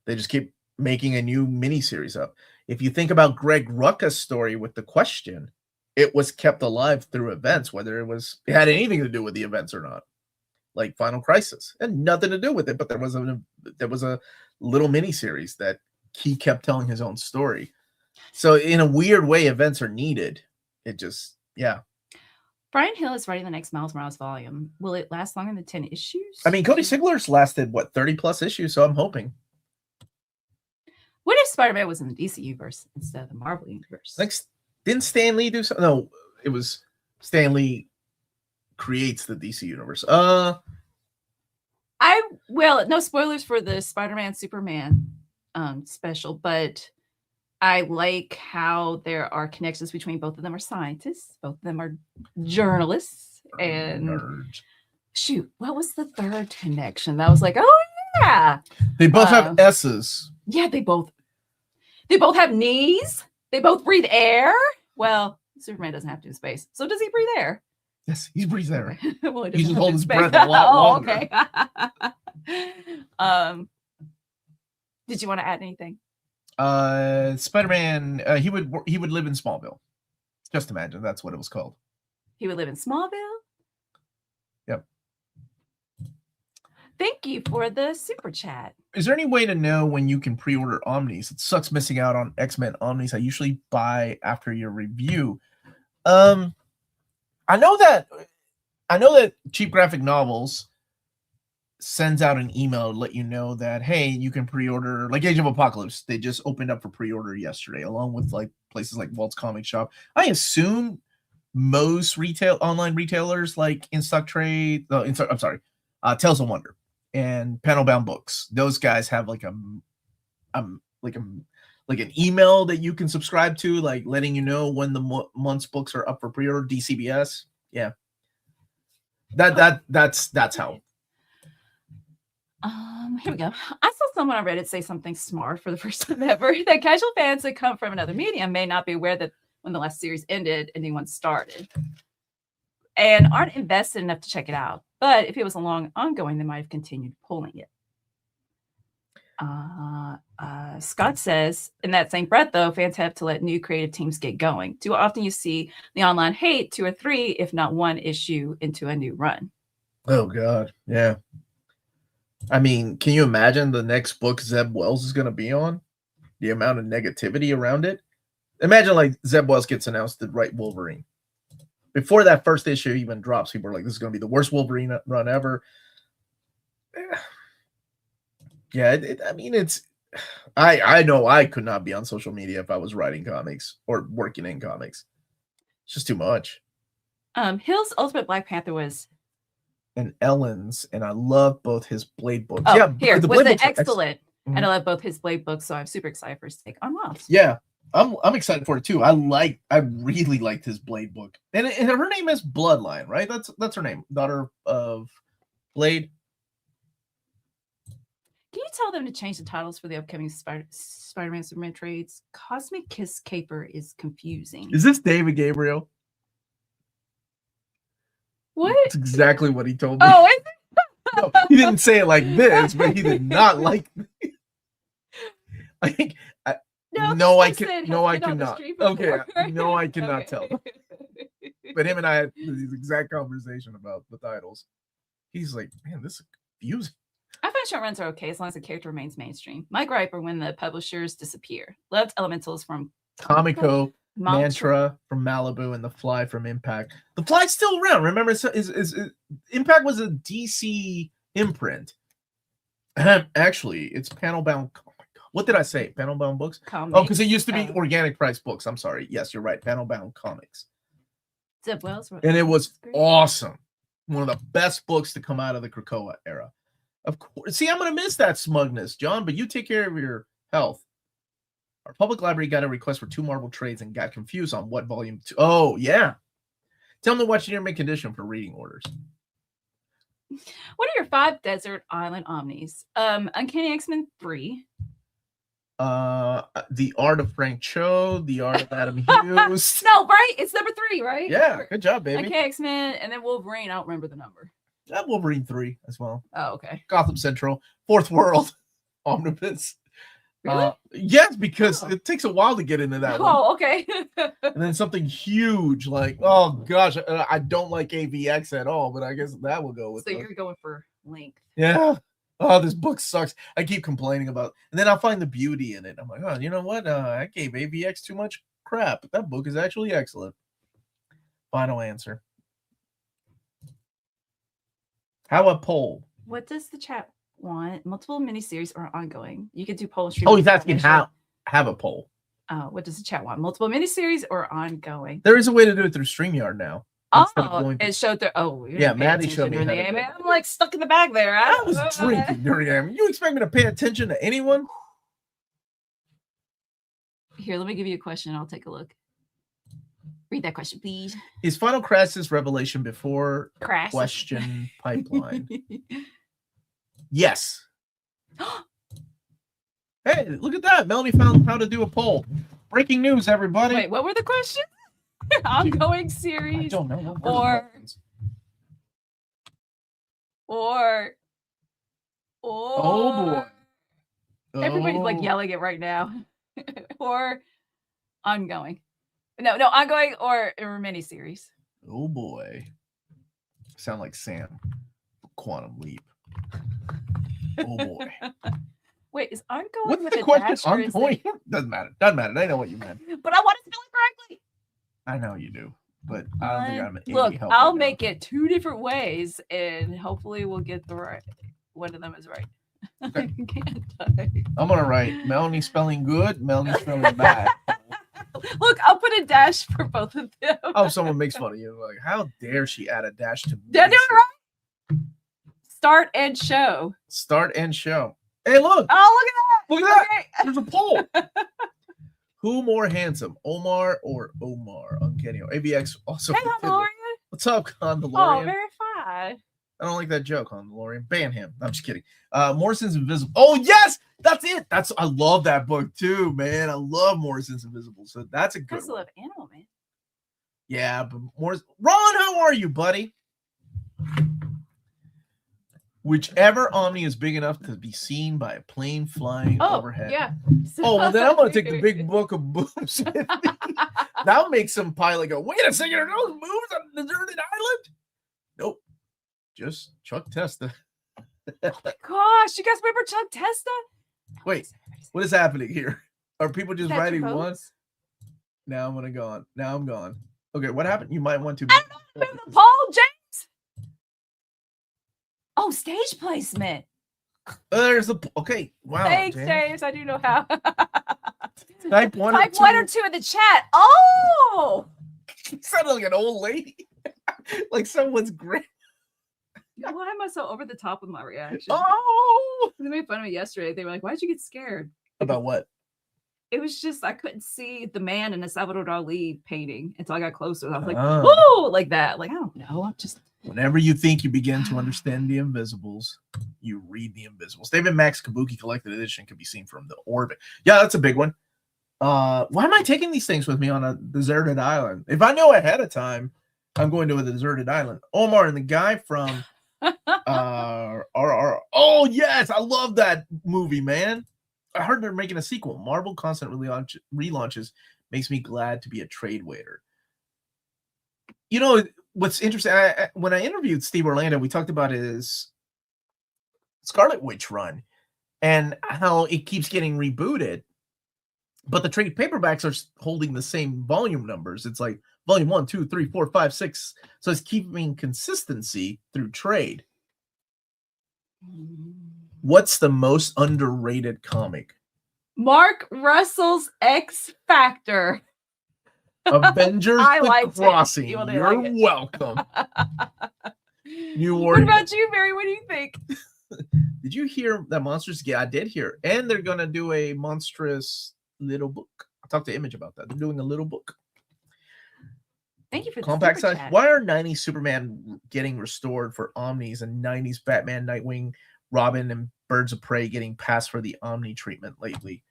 They just keep making a new miniseries up. If you think about Greg Rucka's story with The Question, it was kept alive through events, whether it had anything to do with the events or not. Like Final Crisis, and nothing to do with it, but there was a little miniseries that he kept telling his own story. So in a weird way, events are needed. It just, yeah. Brian Hill is writing the next Miles Morales volume. Will it last longer than 10 issues? I mean, Cody Sigler's lasted, 30 plus issues, so I'm hoping. What if Spider-Man was in the DC universe instead of the Marvel universe? Like, didn't Stan Lee do something? No, it was Stan Lee creates the DC universe. No spoilers for the Spider-Man Superman special, but I like how there are connections between both of them are scientists, both of them are journalists, and nerds. Shoot, what was the third connection? That was like, oh yeah, they both have S's. Yeah, they both have knees. They both breathe air. Well, Superman doesn't have to in space, so does he breathe air? Yes, he breathes air. Well, he just holds his breath a lot longer. Okay. Did you want to add anything? Spider-Man, he would live in Smallville. Just imagine that's what it was called. He would live in Smallville? Yep. Thank you for the super chat. Is there any way to know when you can pre-order Omnis? It sucks missing out on X-Men Omnis. I usually buy after your review. I know that Cheap Graphic Novels sends out an email to let you know that, hey, you can pre-order, like Age of Apocalypse. They just opened up for pre-order yesterday, along with like places like Walt's Comic Shop. I assume most online retailers like Tales of Wonder and Panel Bound Books, those guys have like an email that you can subscribe to, like letting you know when the month's books are up for pre-order. DCBS, yeah. That's how. Here we go. I saw someone on Reddit say something smart for the first time ever, that casual fans that come from another medium may not be aware that when the last series ended, a new one started, and aren't invested enough to check it out. But if it was a long ongoing, they might have continued pulling it. Scott says, in that same breath, though, fans have to let new creative teams get going. Too often you see the online hate 2 or 3, if not 1 issue into a new run. Oh, God. Yeah. I mean, can you imagine the next book Zeb Wells is going to be on? The amount of negativity around it? Imagine, like, Zeb Wells gets announced to write Wolverine. Before that first issue even drops, people are like, this is going to be the worst Wolverine run ever. Yeah, I know I could not be on social media if I was writing comics or working in comics. It's just too much. Hill's Ultimate Black Panther was... and Ellen's, and I love both his Blade books. Oh, yeah, here, the was Blade it excellent? Mm-hmm. And I love both his Blade books, so I'm super excited for his take on Miles. Yeah, I'm excited for it too. I really liked his Blade book, and her name is Bloodline, right? That's her name, daughter of Blade. Can you tell them to change the titles for the upcoming Spider-Man Superman trades? Cosmic Kiss Caper is confusing. Is this David Gabriel? What? That's exactly what he told me. Oh, is it? No, he didn't say it like this, but he did not like me. I think I cannot. Okay, no, I cannot tell. But him and I had this exact conversation about the titles. He's like, man, this is confusing. I find short runs are okay as long as the character remains mainstream. My gripe are when the publishers disappear. Loved Elementals from Comico, Mantra from Malibu, and The Fly from Impact. The Fly's still around. Remember, Impact was a DC imprint. Actually, it's Panel Bound. Oh my God, what did I say? Panel Bound Books? Comics. Oh, because it used to be Organic Price Books. I'm sorry. Yes, you're right. Panel Bound Comics. Zeb Wells. And it was awesome. One of the best books to come out of the Krakoa era. Of course. See, I'm going to miss that smugness, John, but you take care of your health. Our public library got a request for 2 Marvel trades and got confused on what volume 2. Oh, yeah. Tell them to watch Near Mint Condition for reading orders. What are your 5 desert island omnis? Uncanny X-Men 3. The Art of Frank Cho, The Art of Adam Hughes. No, right? It's number 3, right? Yeah, good job, baby. Uncanny X-Men, and then Wolverine. I don't remember the number. Wolverine 3 as well. Oh, okay. Gotham Central, Fourth World, Omnibus. Really? Yes, because it takes a while to get into that one. Oh, okay. And then something huge like, oh gosh, I don't like AVX at all, but I guess that will go with So you're going for length. Yeah. Oh, this book sucks. I keep complaining about, and then I'll find the beauty in it. I'm like, oh, you know what? I gave AVX too much crap. But that book is actually excellent. Final answer. How a poll? What does the chat want? Multiple miniseries or ongoing? You could do poll stream. Oh, he's asking how have a poll. What does the chat want? Multiple miniseries or ongoing? There is a way to do it through StreamYard now. Oh, it showed the. Oh, yeah, Maddie showed me. I'm like stuck in the bag there. I was drinking during the You expect me to pay attention to anyone? Here, let me give you a question. I'll take a look. Read that question, please. Is Final Crisis revelation before Crash question pipeline? Yes. Hey, look at that. Melanie found how to do a poll. Breaking news, everybody. Wait, what were the questions? Ongoing series. I don't know. Or oh boy. Everybody's like yelling it right now. Or ongoing. No, ongoing or miniseries. Oh boy. Sound like Sam. Quantum Leap. Oh boy. Wait, is ongoing? What's the question? Ongoing? Doesn't matter. Doesn't matter. I know what you meant. But I want to spell it correctly. I know you do, but I don't think I'm an Look, help I'll right make it 2 different ways, and hopefully we'll get the right. One of them is right. Okay. Can't I'm gonna write Melanie spelling good, Melanie spelling bad. Look, I'll put a dash for both of them. Oh, someone makes fun of you. Like, how dare she add a dash to me? Did I do it right? Start and show. Start and show. Hey, look. Oh, look at that. Look at Okay. that. There's a poll. Who more handsome, Omar or Omar? Uncanny. AVX also. Hey, Lorian. What's up, Con DeLorean? Oh, very fine. I don't like that joke, Con DeLorean. Ban him. I'm just kidding. Morrison's Invisible. Oh, yes. That's it. I love that book too, man. I love Morrison's Invisible. So that's a good one. I still love Animal Man. Yeah, but Ron, how are you, buddy? Whichever Omni is big enough to be seen by a plane flying overhead. Yeah. Oh, well, then I'm going to take the big book of boobs with me. That'll make some pilot go, wait a second, are those boobs on a deserted island? Nope. Just Chuck Testa. Gosh, you guys remember Chuck Testa? Wait, what is happening here? Are people just writing one? once? Now I'm gonna go on. Now I'm gone. Okay, what happened? You might want to. I don't know. Paul James. Oh, stage placement. There's the okay. Wow. Thanks, James. I do know how. Type one or two in the chat. Oh, you sounded like an old lady, like someone's great. Why am I so over the top with my reaction? Oh, they made fun of me yesterday. They were like, "Why'd you get scared?" About what? It was just I couldn't see the man in the Salvador Dali painting until I got closer. I was like, "Whoa!" Like that. Like I don't know. I'm just. Whenever you think you begin to understand the Invisibles, you read the Invisibles. David Max Kabuki Collected Edition can be seen from the orbit. Yeah, that's a big one. Why am I taking these things with me on a deserted island? If I know ahead of time, I'm going to a deserted island. Omar and the guy from Oh yes, I love that movie, man. I heard they're making a sequel. Marvel constant relaunches makes me glad to be a trade waiter. You know what's interesting? When I interviewed Steve Orlando, we talked about his Scarlet Witch run and how it keeps getting rebooted, but the trade paperbacks are holding the same volume numbers. It's like volume 1, 2, 3, 4, 5, 6. So it's keeping consistency through trade. What's the most underrated comic? Mark Russell's X Factor. Avengers The Crossing. You're welcome. What about you, Mary? What do you think? Did you hear that Monsters? Yeah, I did hear. And they're going to do a monstrous little book. I talked to Image about that. They're doing a little book. Thank you for the compact size. chat. Why are 90s Superman getting restored for Omnis and 90s Batman, Nightwing, Robin, and Birds of Prey getting passed for the Omni treatment lately?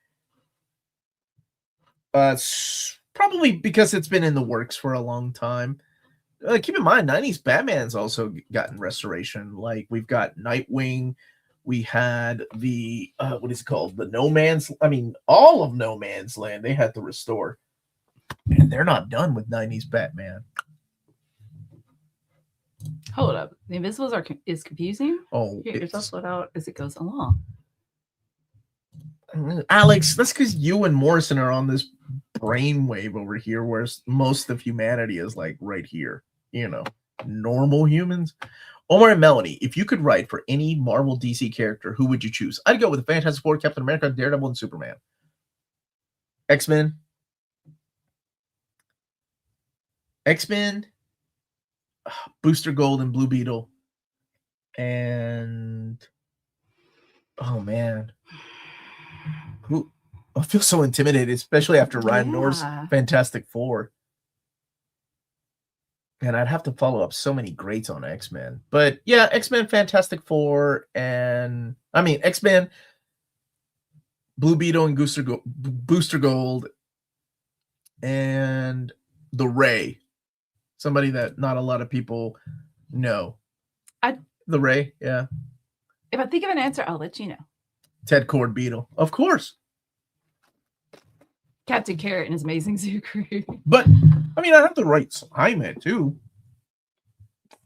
Probably because it's been in the works for a long time. Keep in mind, 90s Batman's also gotten restoration. Like, we've got Nightwing. We had the, what is it called? The all of No Man's Land, they had to restore. And they're not done with 90s Batman. Hold up. The Invisibles is confusing. Oh, get yourself split out as it goes along. Alex, that's because you and Morrison are on this brainwave over here, whereas most of humanity is like right here. You know, normal humans. Omar and Melanie, if you could write for any Marvel DC character, who would you choose? I'd go with the Fantastic Four, Captain America, Daredevil, and Superman. X-Men. Booster Gold and Blue Beetle. And oh man. I feel so intimidated, especially after Ryan North's Fantastic Four. And I'd have to follow up so many greats on X-Men. But yeah, X-Men, Fantastic Four, and X-Men, Blue Beetle and Booster Gold, and the Ray. Somebody that not a lot of people know. The Ray, yeah. If I think of an answer, I'll let you know. Ted Cord Beetle, of course. Captain Carrot and his Amazing Zoo Crew. But I have the right Simon too.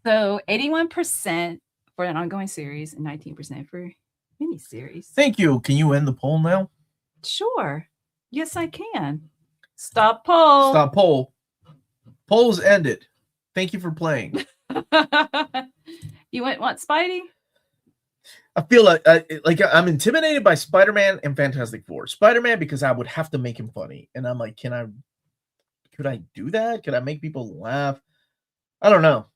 So 81% for an ongoing series and 19% for miniseries. Thank you. Can you end the poll now? Sure. Yes, I can. Stop poll. Stop poll. Polls ended. Thank you for playing. You want Spidey? I feel like I'm intimidated by Spider-Man and Fantastic Four. Spider-Man because I would have to make him funny, and I'm like, could I do that? Could I make people laugh? I don't know.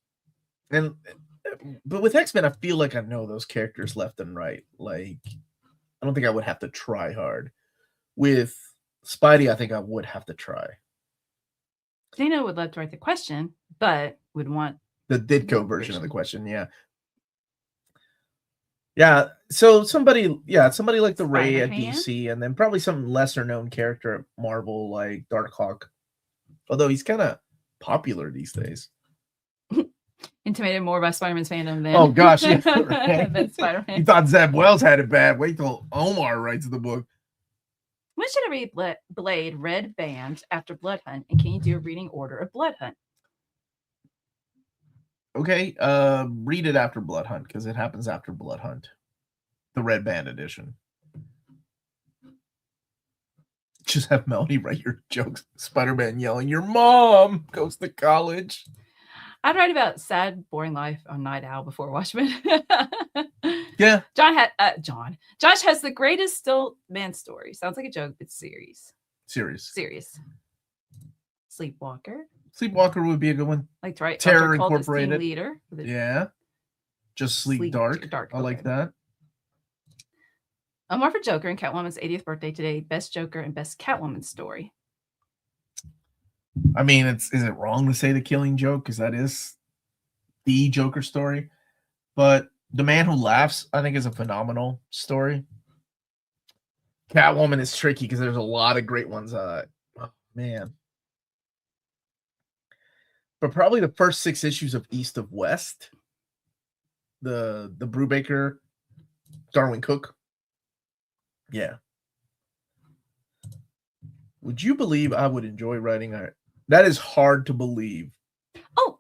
But with X-Men, I feel like I know those characters left and right. Like, I don't think I would have to try hard. With Spidey, I think I would have to try. Dana would love to write the question, but would want the Ditko version of the question. Yeah. Yeah, so somebody like the Ray at DC, and then probably some lesser known character at Marvel like Darkhawk. Although he's kind of popular these days. Intimidated more by Spider-Man's fandom than oh gosh, yeah, right. than Spider-Man. You thought Zeb Wells had it bad. Wait till Omar writes the book. When should I read Blade Red Band after Blood Hunt? And can you do a reading order of Blood Hunt? Okay, read it after Blood Hunt because it happens after Blood Hunt, the Red Band edition. Just have Melanie write your jokes. Spider-Man yelling, "Your mom goes to college." I'd write about sad, boring life on Night Owl before Watchmen. Yeah. Josh has the greatest still man story. Sounds like a joke, but serious. Sleepwalker. Sleepwalker would be a good one. Like to write Terror Incorporated. Leader. Yeah. Just Sleep Dark. I like that. Omar for Joker and Catwoman's 80th birthday today. Best Joker and best Catwoman story. Is it wrong to say The Killing Joke? Because that is the Joker story. But The Man Who Laughs, I think, is a phenomenal story. Catwoman is tricky because there's a lot of great ones. Man. But probably the first 6 issues of East of West. The Brubaker, Darwin Cook. Yeah. Would you believe I would enjoy writing art? That is hard to believe. Oh,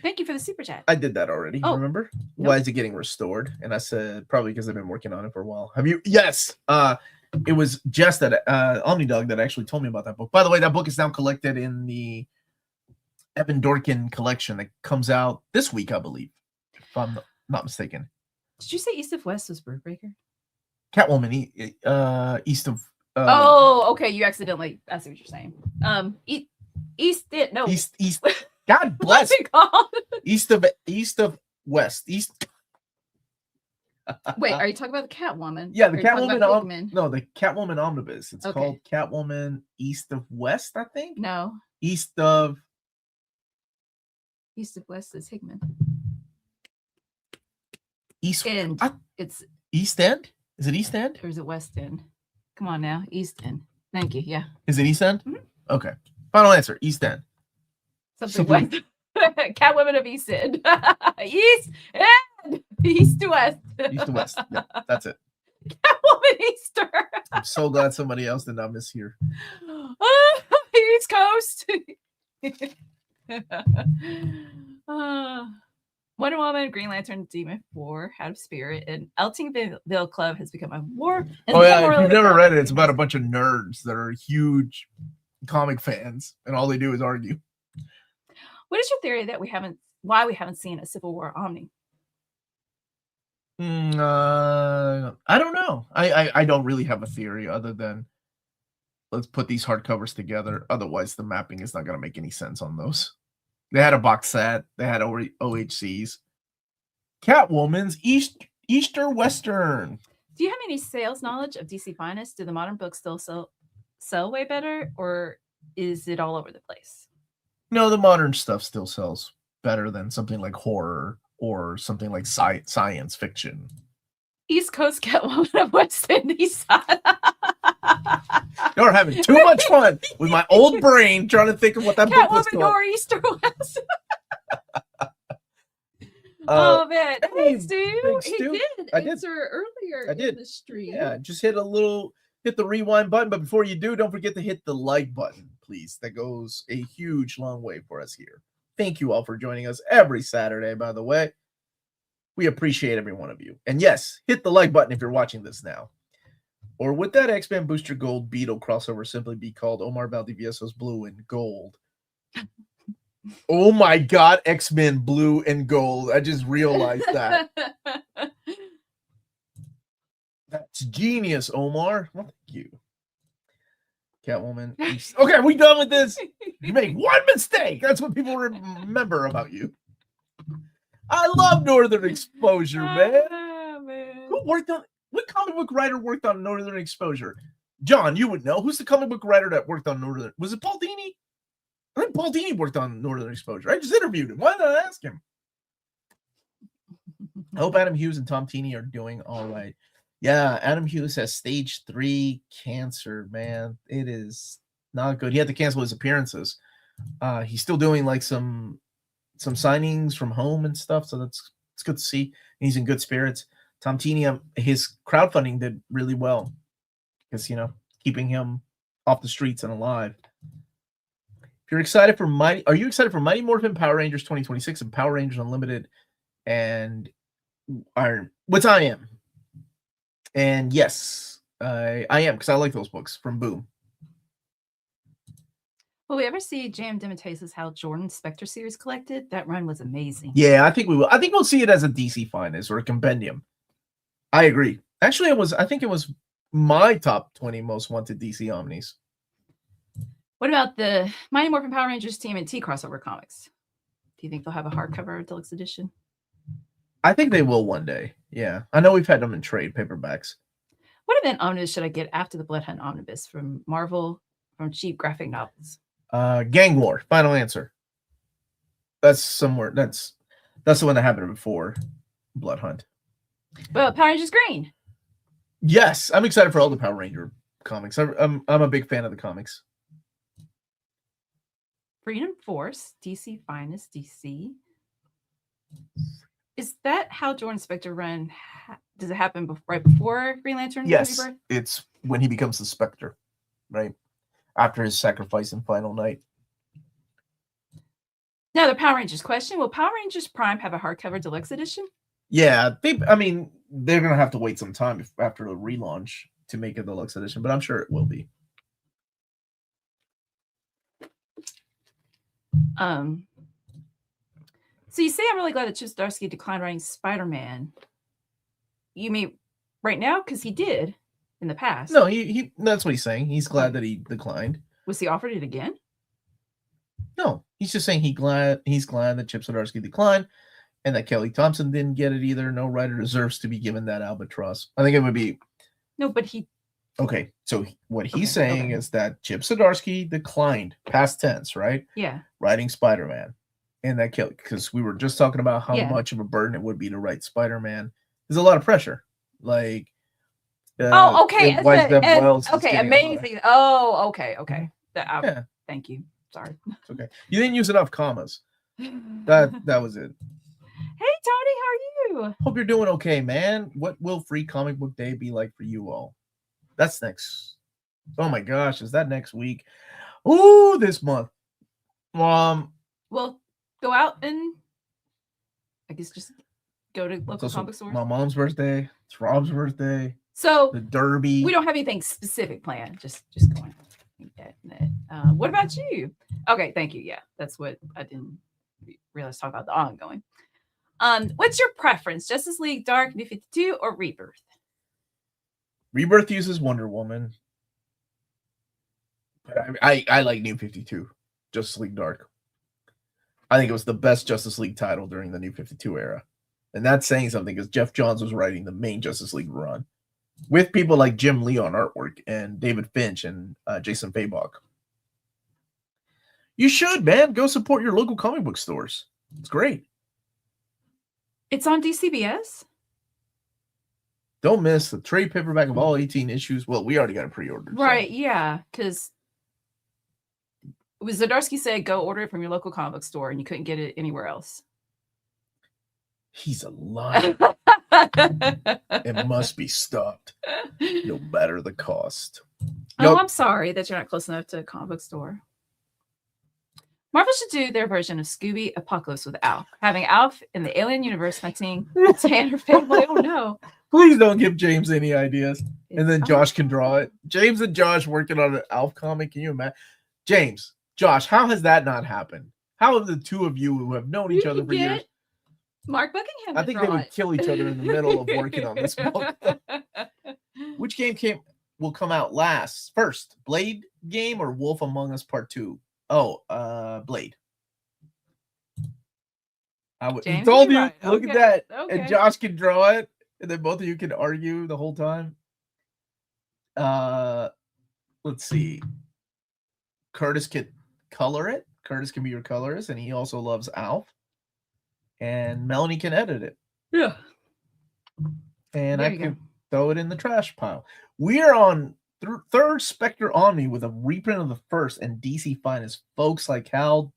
thank you for the super chat. I did that already. Oh, remember? Nope. Why is it getting restored? And I said probably because I've been working on it for a while. Have you? Yes. It was just that Omnidog that actually told me about that book. By the way, that book is now collected in the Evan Dorkin collection that comes out this week, I believe, if I'm not mistaken. Did you say East of West was Brubaker? Catwoman, East of. Okay. You accidentally. I see what you're saying. East. God bless. What's it called? East of West. East. Wait, are you talking about the Catwoman? Yeah, the Or are you talking Catwoman. about Hickman? No, the Catwoman Omnibus. It's Okay. called Catwoman East of West, I think. No, East of West is Hickman. East End. It's East End. Is it East End? Or is it West End? Come on now, East End. Thank you. Yeah. Is it East End? Mhm. Okay. Final answer. East End. Something West. Catwoman of East End. East End. East to West. East to West. Yeah, that's it. Catwoman Easter. I'm so glad somebody else did not miss here. East Coast. Wonder Woman, Green Lantern, Demon 4, Out of Spirit, and Eltingville Club has become a war. Oh yeah, if you've never read it, it's about a bunch of nerds that are huge comic fans, and all they do is argue. What is your theory that why we haven't seen a Civil War Omni? I don't know. I don't really have a theory other than let's put these hardcovers together. Otherwise, the mapping is not going to make any sense on those. They had a box set. They had OHCs. Catwoman's Easter Western. Do you have any sales knowledge of DC Finest? Do the modern books still sell way better, or is it all over the place? No, the modern stuff still sells better than something like horror or something like science fiction. East Coast Catwoman of West Indies. You're having too much fun with my old brain trying to think of what that book was called. Catwoman Northeast or West. Oh man, hey, Stu, he did answer earlier in the stream. Yeah, just hit the rewind button, but before you do, don't forget to hit the like button, please. That goes a huge, long way for us here. Thank you all for joining us every Saturday, by the way. We appreciate every one of you. And yes, hit the like button if you're watching this now. Or would that X-Men Booster Gold Beetle crossover simply be called Omar Valdivieso's Blue and Gold? Oh my God, X-Men Blue and Gold. I just realized that. That's genius, Omar. Well, thank you. Catwoman. Okay, are we done with this? You make one mistake. That's what people remember about you. I love Northern Exposure, man. Oh, man. What comic book writer worked on Northern Exposure? John, you would know. Who's the comic book writer that worked on Northern? Was it Paul Dini? I think Paul Dini worked on Northern Exposure. I just interviewed him. Why did I ask him? I hope Adam Hughes and Tom Tini are doing all right. Yeah, Adam Hughes has stage 3 cancer, man. It is not good. He had to cancel his appearances. He's still doing like some signings from home and stuff, so it's good to see. He's in good spirits. Tom Tini, his crowdfunding did really well because, keeping him off the streets and alive. If you're excited for are you excited for Mighty Morphin Power Rangers 2026 and Power Rangers Unlimited and Iron? Which I am. And yes, I am, because I like those books from Boom. Will we ever see J.M. DeMatteis's Hal Jordan Spectre series collected? That run was amazing. Yeah, I think we will. I think we'll see it as a DC Finest or a compendium. I agree. Actually, I think it was my top 20 most wanted DC Omnis. What about the Mighty Morphin Power Rangers TMNT crossover comics? Do you think they'll have a hardcover deluxe edition? I think they will one day. Yeah. I know we've had them in trade paperbacks. What event omnibus should I get after the Blood Hunt omnibus from Marvel, from cheap graphic novels? Gang War. Final answer. That's somewhere. That's the one that happened before Blood Hunt. Well, Power Rangers Green. Yes, I'm excited for all the Power Ranger comics. I'm a big fan of the comics. Freedom Force, DC Finest, DC. Is that how Jordan Spectre run? Does it happen right before Green Lantern? Yes, it's when he becomes the Spectre, right? After his sacrifice in Final Night. Now the Power Rangers question: will Power Rangers Prime have a hardcover deluxe edition? Yeah, they're gonna have to wait some time after the relaunch to make a deluxe edition, but I'm sure it will be. So you say I'm really glad that Chip Zdarsky declined writing Spider-Man. You mean right now? Because he did in the past. No, he that's what he's saying. He's glad that he declined. Was he offered it again? No, he's just saying he's glad that Chip Zdarsky declined. and that Kelly Thompson didn't get it either. No writer deserves to be given that albatross. I think it would be no, but he. Okay, so what he's saying is that Chip Zdarsky declined, past tense, right? Yeah. Writing Spider-Man, and that Kelly, because we were just talking about how much of a burden it would be to write Spider-Man. There's a lot of pressure, like. Okay. Wells okay, amazing. Oh, okay. Thank you. Sorry. It's okay. You didn't use enough commas. That was it. Hey, Tony, how are you? Hope you're doing okay, man. What will Free Comic Book Day be like for you all? That's next. Oh my gosh, is that next week? Ooh, this month. Well, go out and I guess just go to local comic stores. My mom's birthday. It's Rob's birthday. So the Derby. We don't have anything specific planned. Just going. What about you? Okay, thank you. Yeah, that's what I didn't realize. Talk about the ongoing. What's your preference? Justice League Dark, New 52, or Rebirth? Rebirth uses Wonder Woman. I like New 52. Justice League Dark. I think it was the best Justice League title during the New 52 era. And that's saying something because Jeff Johns was writing the main Justice League run with people like Jim Lee on artwork and David Finch and Jason Fabok. You should, man. Go support your local comic book stores. It's great. It's on DCBS. Don't miss the trade paperback of all 18 issues. Well, we already got it pre-ordered. Right, so. Yeah, because Zdarsky said go order it from your local comic book store and you couldn't get it anywhere else. He's a liar. It must be stopped, no matter the cost. Oh, I'm sorry that you're not close enough to a comic book store. Marvel should do their version of Scooby Apocalypse with Alf, having Alf in the alien universe hunting Tanner family. Oh no! Please don't give James any ideas, and then Josh can draw it. James and Josh working on an Alf comic. Can you imagine? James, Josh, how has that not happened? How have the two of you who have known each other for years? Mark Buckingham. I think they would kill each other in the middle of working on this book. Which game will come out first? Blade game or Wolf Among Us Part 2? Oh, Blade. He told you. Right. Look at that. Okay. And Josh can draw it, and then both of you can argue the whole time. Let's see. Curtis can color it. Curtis can be your colorist, and he also loves Alf. And Melanie can edit it. Yeah. And I can throw it in the trash pile. We are on third Spectre Omni with a reprint of the first and DC finest. Folks like Hal.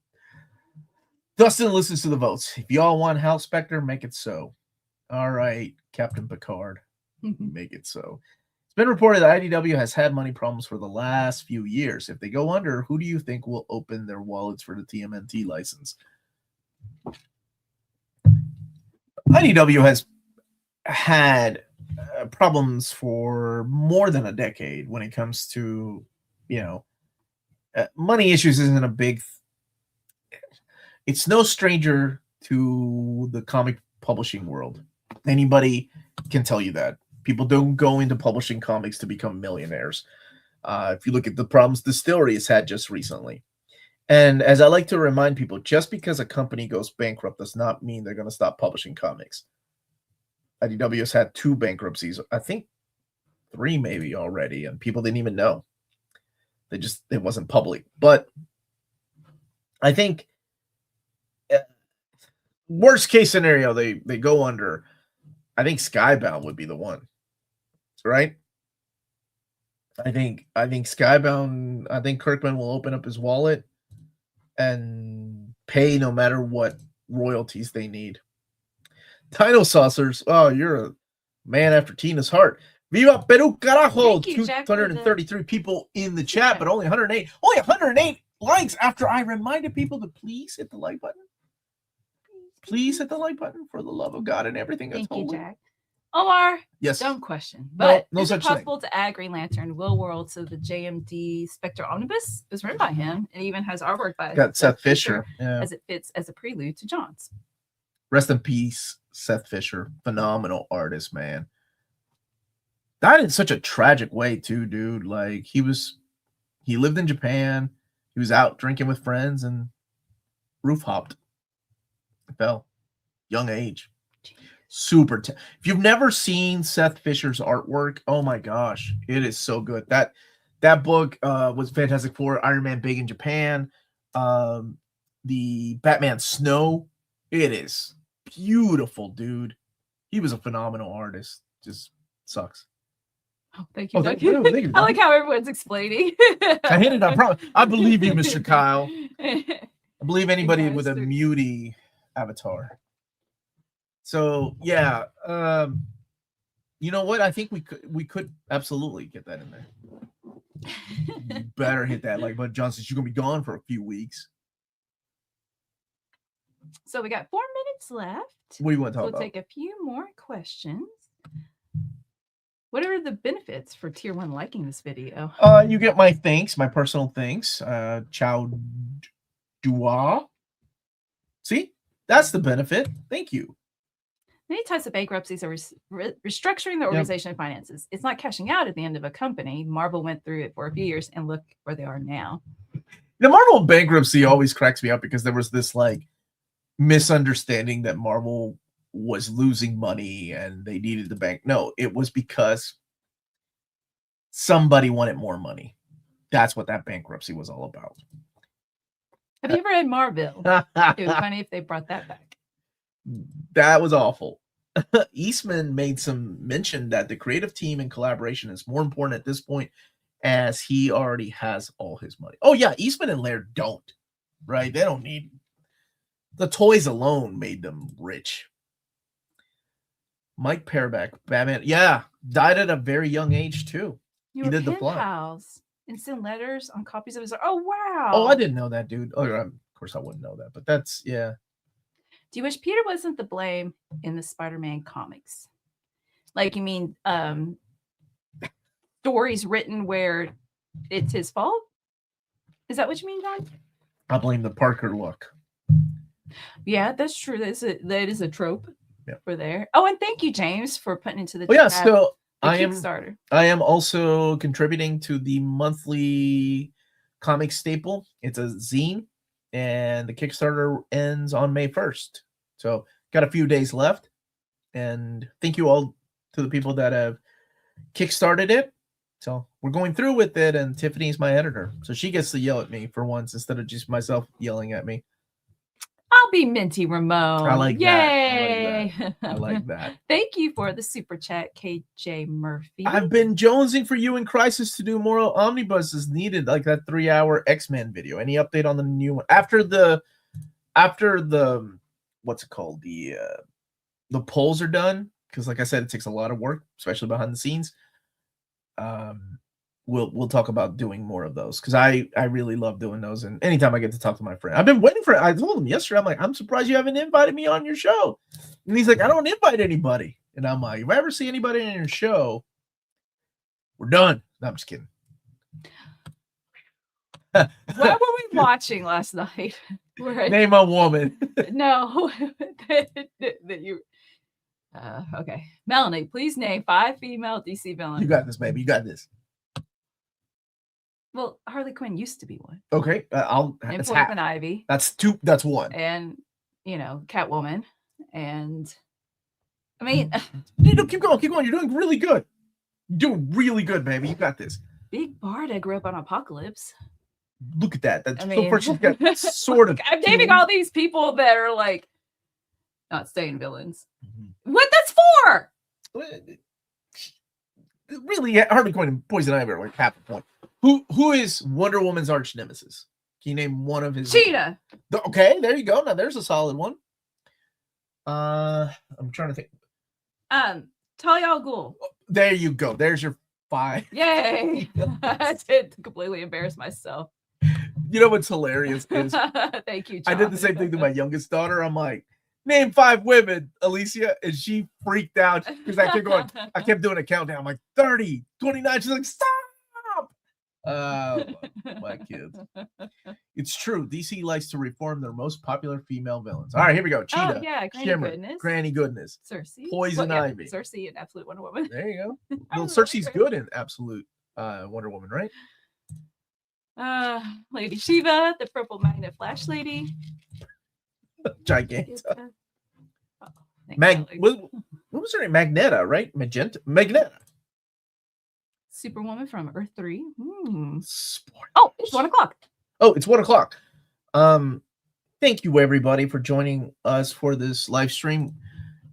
Dustin listens to the votes. If y'all want Hal Spectre, make it so. All right, Captain Picard. Make it so. It's been reported that IDW has had money problems for the last few years. If they go under, who do you think will open their wallets for the TMNT license? IDW has had problems for more than a decade when it comes to, money issues isn't a big. It's no stranger to the comic publishing world. Anybody can tell you that. People don't go into publishing comics to become millionaires. If you look at the problems Distillery has had just recently. And as I like to remind people, just because a company goes bankrupt does not mean they're going to stop publishing comics. IDW has had 2 bankruptcies, I think 3 maybe already, and people didn't even know. It wasn't public. But I think worst case scenario, they go under. I think Skybound would be the one, right? I think Skybound. I think Kirkman will open up his wallet and pay no matter what royalties they need. Dino Saucers. Oh, you're a man after Tina's heart. Viva Peru, carajo! 233 people in the chat, but only 108. Only 108 likes after I reminded people to please hit the like button. Please hit the like button for the love of God and everything that's holy. Thank you, Jack. Omar, yes. Dumb question, but no is it possible thing to add Green Lantern Will World to the JMD Spectre Omnibus? It was written by him and even has artwork by Seth Fisher, as it fits as a prelude to John's. Rest in peace, Seth Fisher. Phenomenal artist, man. Died in such a tragic way too, dude. Like he lived in Japan. He was out drinking with friends and roof hopped. Fell. young age. Super. If you've never seen Seth Fisher's artwork, oh my gosh, it is so good. That book was Fantastic Four, Iron Man Big in Japan, the Batman Snow. It is beautiful, dude. He was a phenomenal artist. Just sucks. Oh, thank you. Thank you. I like how everyone's explaining. I hit it. I believe you, Mr. Kyle. I believe anybody with a muty avatar. So yeah, you know what? I think we could absolutely get that in there. Better hit that like button, Johnson. You're gonna be gone for a few weeks. So we got 4 minutes left. What do you want to talk about? We'll take a few more questions. What are the benefits for Tier 1 liking this video? You get my thanks, my personal thanks. Ciao Dua. See? That's the benefit. Thank you. Many types of bankruptcies are restructuring the organization and finances. It's not cashing out at the end of a company. Marvel went through it for a few years and look where they are now. The Marvel bankruptcy always cracks me up because there was this like misunderstanding that Marvel was losing money and they needed the bank. No, it was because somebody wanted more money. That's what that bankruptcy was all about. Have you ever read Marvel? It was funny if they brought that back. That was awful. Eastman made some mention that the creative team and collaboration is more important at this point as he already has all his money. Oh yeah, Eastman and Laird don't, right? They don't need the toys alone made them rich. Mike Pearback, Batman, yeah, died at a very young age too. He did the plot. Pals and send letters on copies of his. Oh wow! Oh, I didn't know that, dude. Oh, of course I wouldn't know that, but that's yeah. Do you wish Peter wasn't the blame in the Spider-Man comics? Like you mean stories written where it's his fault? Is that what you mean, John? I blame the Parker look. Yeah, that's true. That is a trope. Yeah. For there. Oh, and thank you, James, for putting into the chat. So Kickstarter. I am also contributing to the monthly comic staple. It's a zine, and the Kickstarter ends on May 1st. So got a few days left. And thank you all to the people that have kickstarted it. So we're going through with it, and Tiffany's my editor. So she gets to yell at me for once instead of just myself yelling at me. I'll be Minty Ramone. I like Yay! That. I like that. Thank you for the super chat, KJ Murphy. I've been jonesing for you in Crisis to do more omnibuses needed, like that 3-hour X-Men video. Any update on the new one? After the what's it called? The polls are done, because like I said, it takes a lot of work, especially behind the scenes. We'll talk about doing more of those, because I really love doing those, and anytime I get to talk to my friend, I've been waiting for it. I told him yesterday, I'm like, I'm surprised you haven't invited me on your show, and he's like, I don't invite anybody, and I'm like, if I ever see anybody on your show, we're done. No, I'm just kidding. What were we watching last night? Name a woman. No, that you. Okay, Melanie, please name 5 female DC villains. You got this, baby. You got this. Well, Harley Quinn used to be one. Okay, and Poison Ivy. That's 2. That's 1. And Catwoman. And I mean, keep going. You're doing really good. You're doing really good, baby. You got this. Big Barda grew up on Apocalypse. Look at that. That's so far she's got sort of. I'm naming all these people that are like not staying villains. Mm-hmm. What that's for? Really, Harley Quinn and Poison Ivy are like half a point. Who is Wonder Woman's arch nemesis? Can you name one of his? Cheetah. Okay, there you go. Now there's a solid one. I'm trying to think. Talia al Ghul. There you go. There's your 5. Yay! I did completely embarrass myself. You know what's hilarious is thank you, John. I did the same thing to my youngest daughter. I'm like, name 5 women, Alicia, and she freaked out because I kept doing a countdown. I'm like 30, 29. She's like, stop. My kids. It's true. DC likes to reform their most popular female villains. All right, here we go. Cheetah. Oh, yeah, Granny Goodness. Cersei. Poison Ivy. Cersei in Absolute Wonder Woman. There you go. Well, Cersei's good in Absolute Wonder Woman, right? Lady Shiva, the Purple Magnet Flash Lady. Giganta. What was her name? Magneta, right? Magneta. Superwoman from Earth 3. Sports. Oh, it's 1 o'clock. Oh, it's 1 o'clock. Thank you everybody for joining us for this live stream.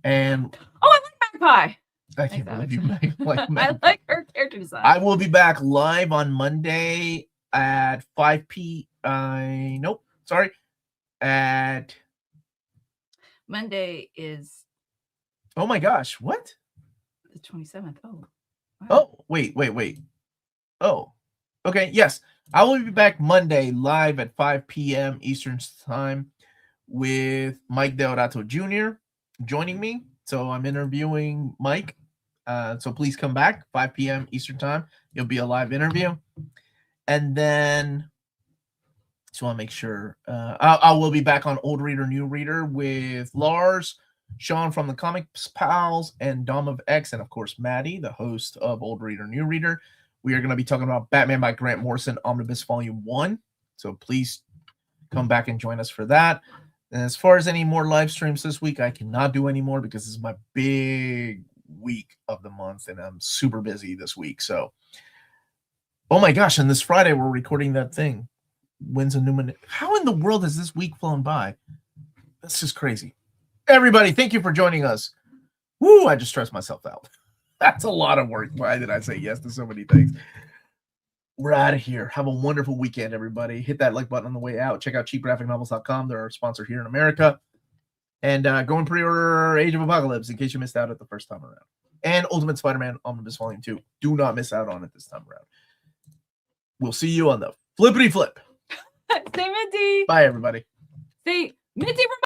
And I like Magpie. I can't believe you like I like her character design. I will be back live on Monday at 5 p.m. Nope, sorry. At Monday is. Oh my gosh, what? The 27th. Oh. Wow. Oh, wait. Oh, okay. Yes, I will be back Monday live at 5 p.m. Eastern time with Mike Deodato Jr. joining me. So I'm interviewing Mike. So please come back 5 p.m. Eastern time. It'll be a live interview. And then just want to make sure I will be back on Old Reader, New Reader with Lars, Sean from the Comics Pals, and Dom of X, and of course Maddie, the host of Old Reader, New Reader. We are going to be talking about Batman by Grant Morrison, Omnibus Volume 1. So please come back and join us for that. And as far as any more live streams this week, I cannot do any more because this is my big week of the month, and I'm super busy this week. So, oh my gosh, and this Friday we're recording that thing. When's a Newman? How in the world has this week flown by? That's just crazy. Everybody, thank you for joining us. Woo, I just stressed myself out. That's a lot of work. Why did I say yes to so many things? We're out of here. Have a wonderful weekend, everybody. Hit that like button on the way out. Check out cheapgraphicnovels.com. They're our sponsor here in America. And go and pre-order Age of Apocalypse in case you missed out at the first time around. And Ultimate Spider-Man Omnibus Volume 2. Do not miss out on it this time around. We'll see you on the flippity flip. Stay minty. Bye, everybody. Stay minty.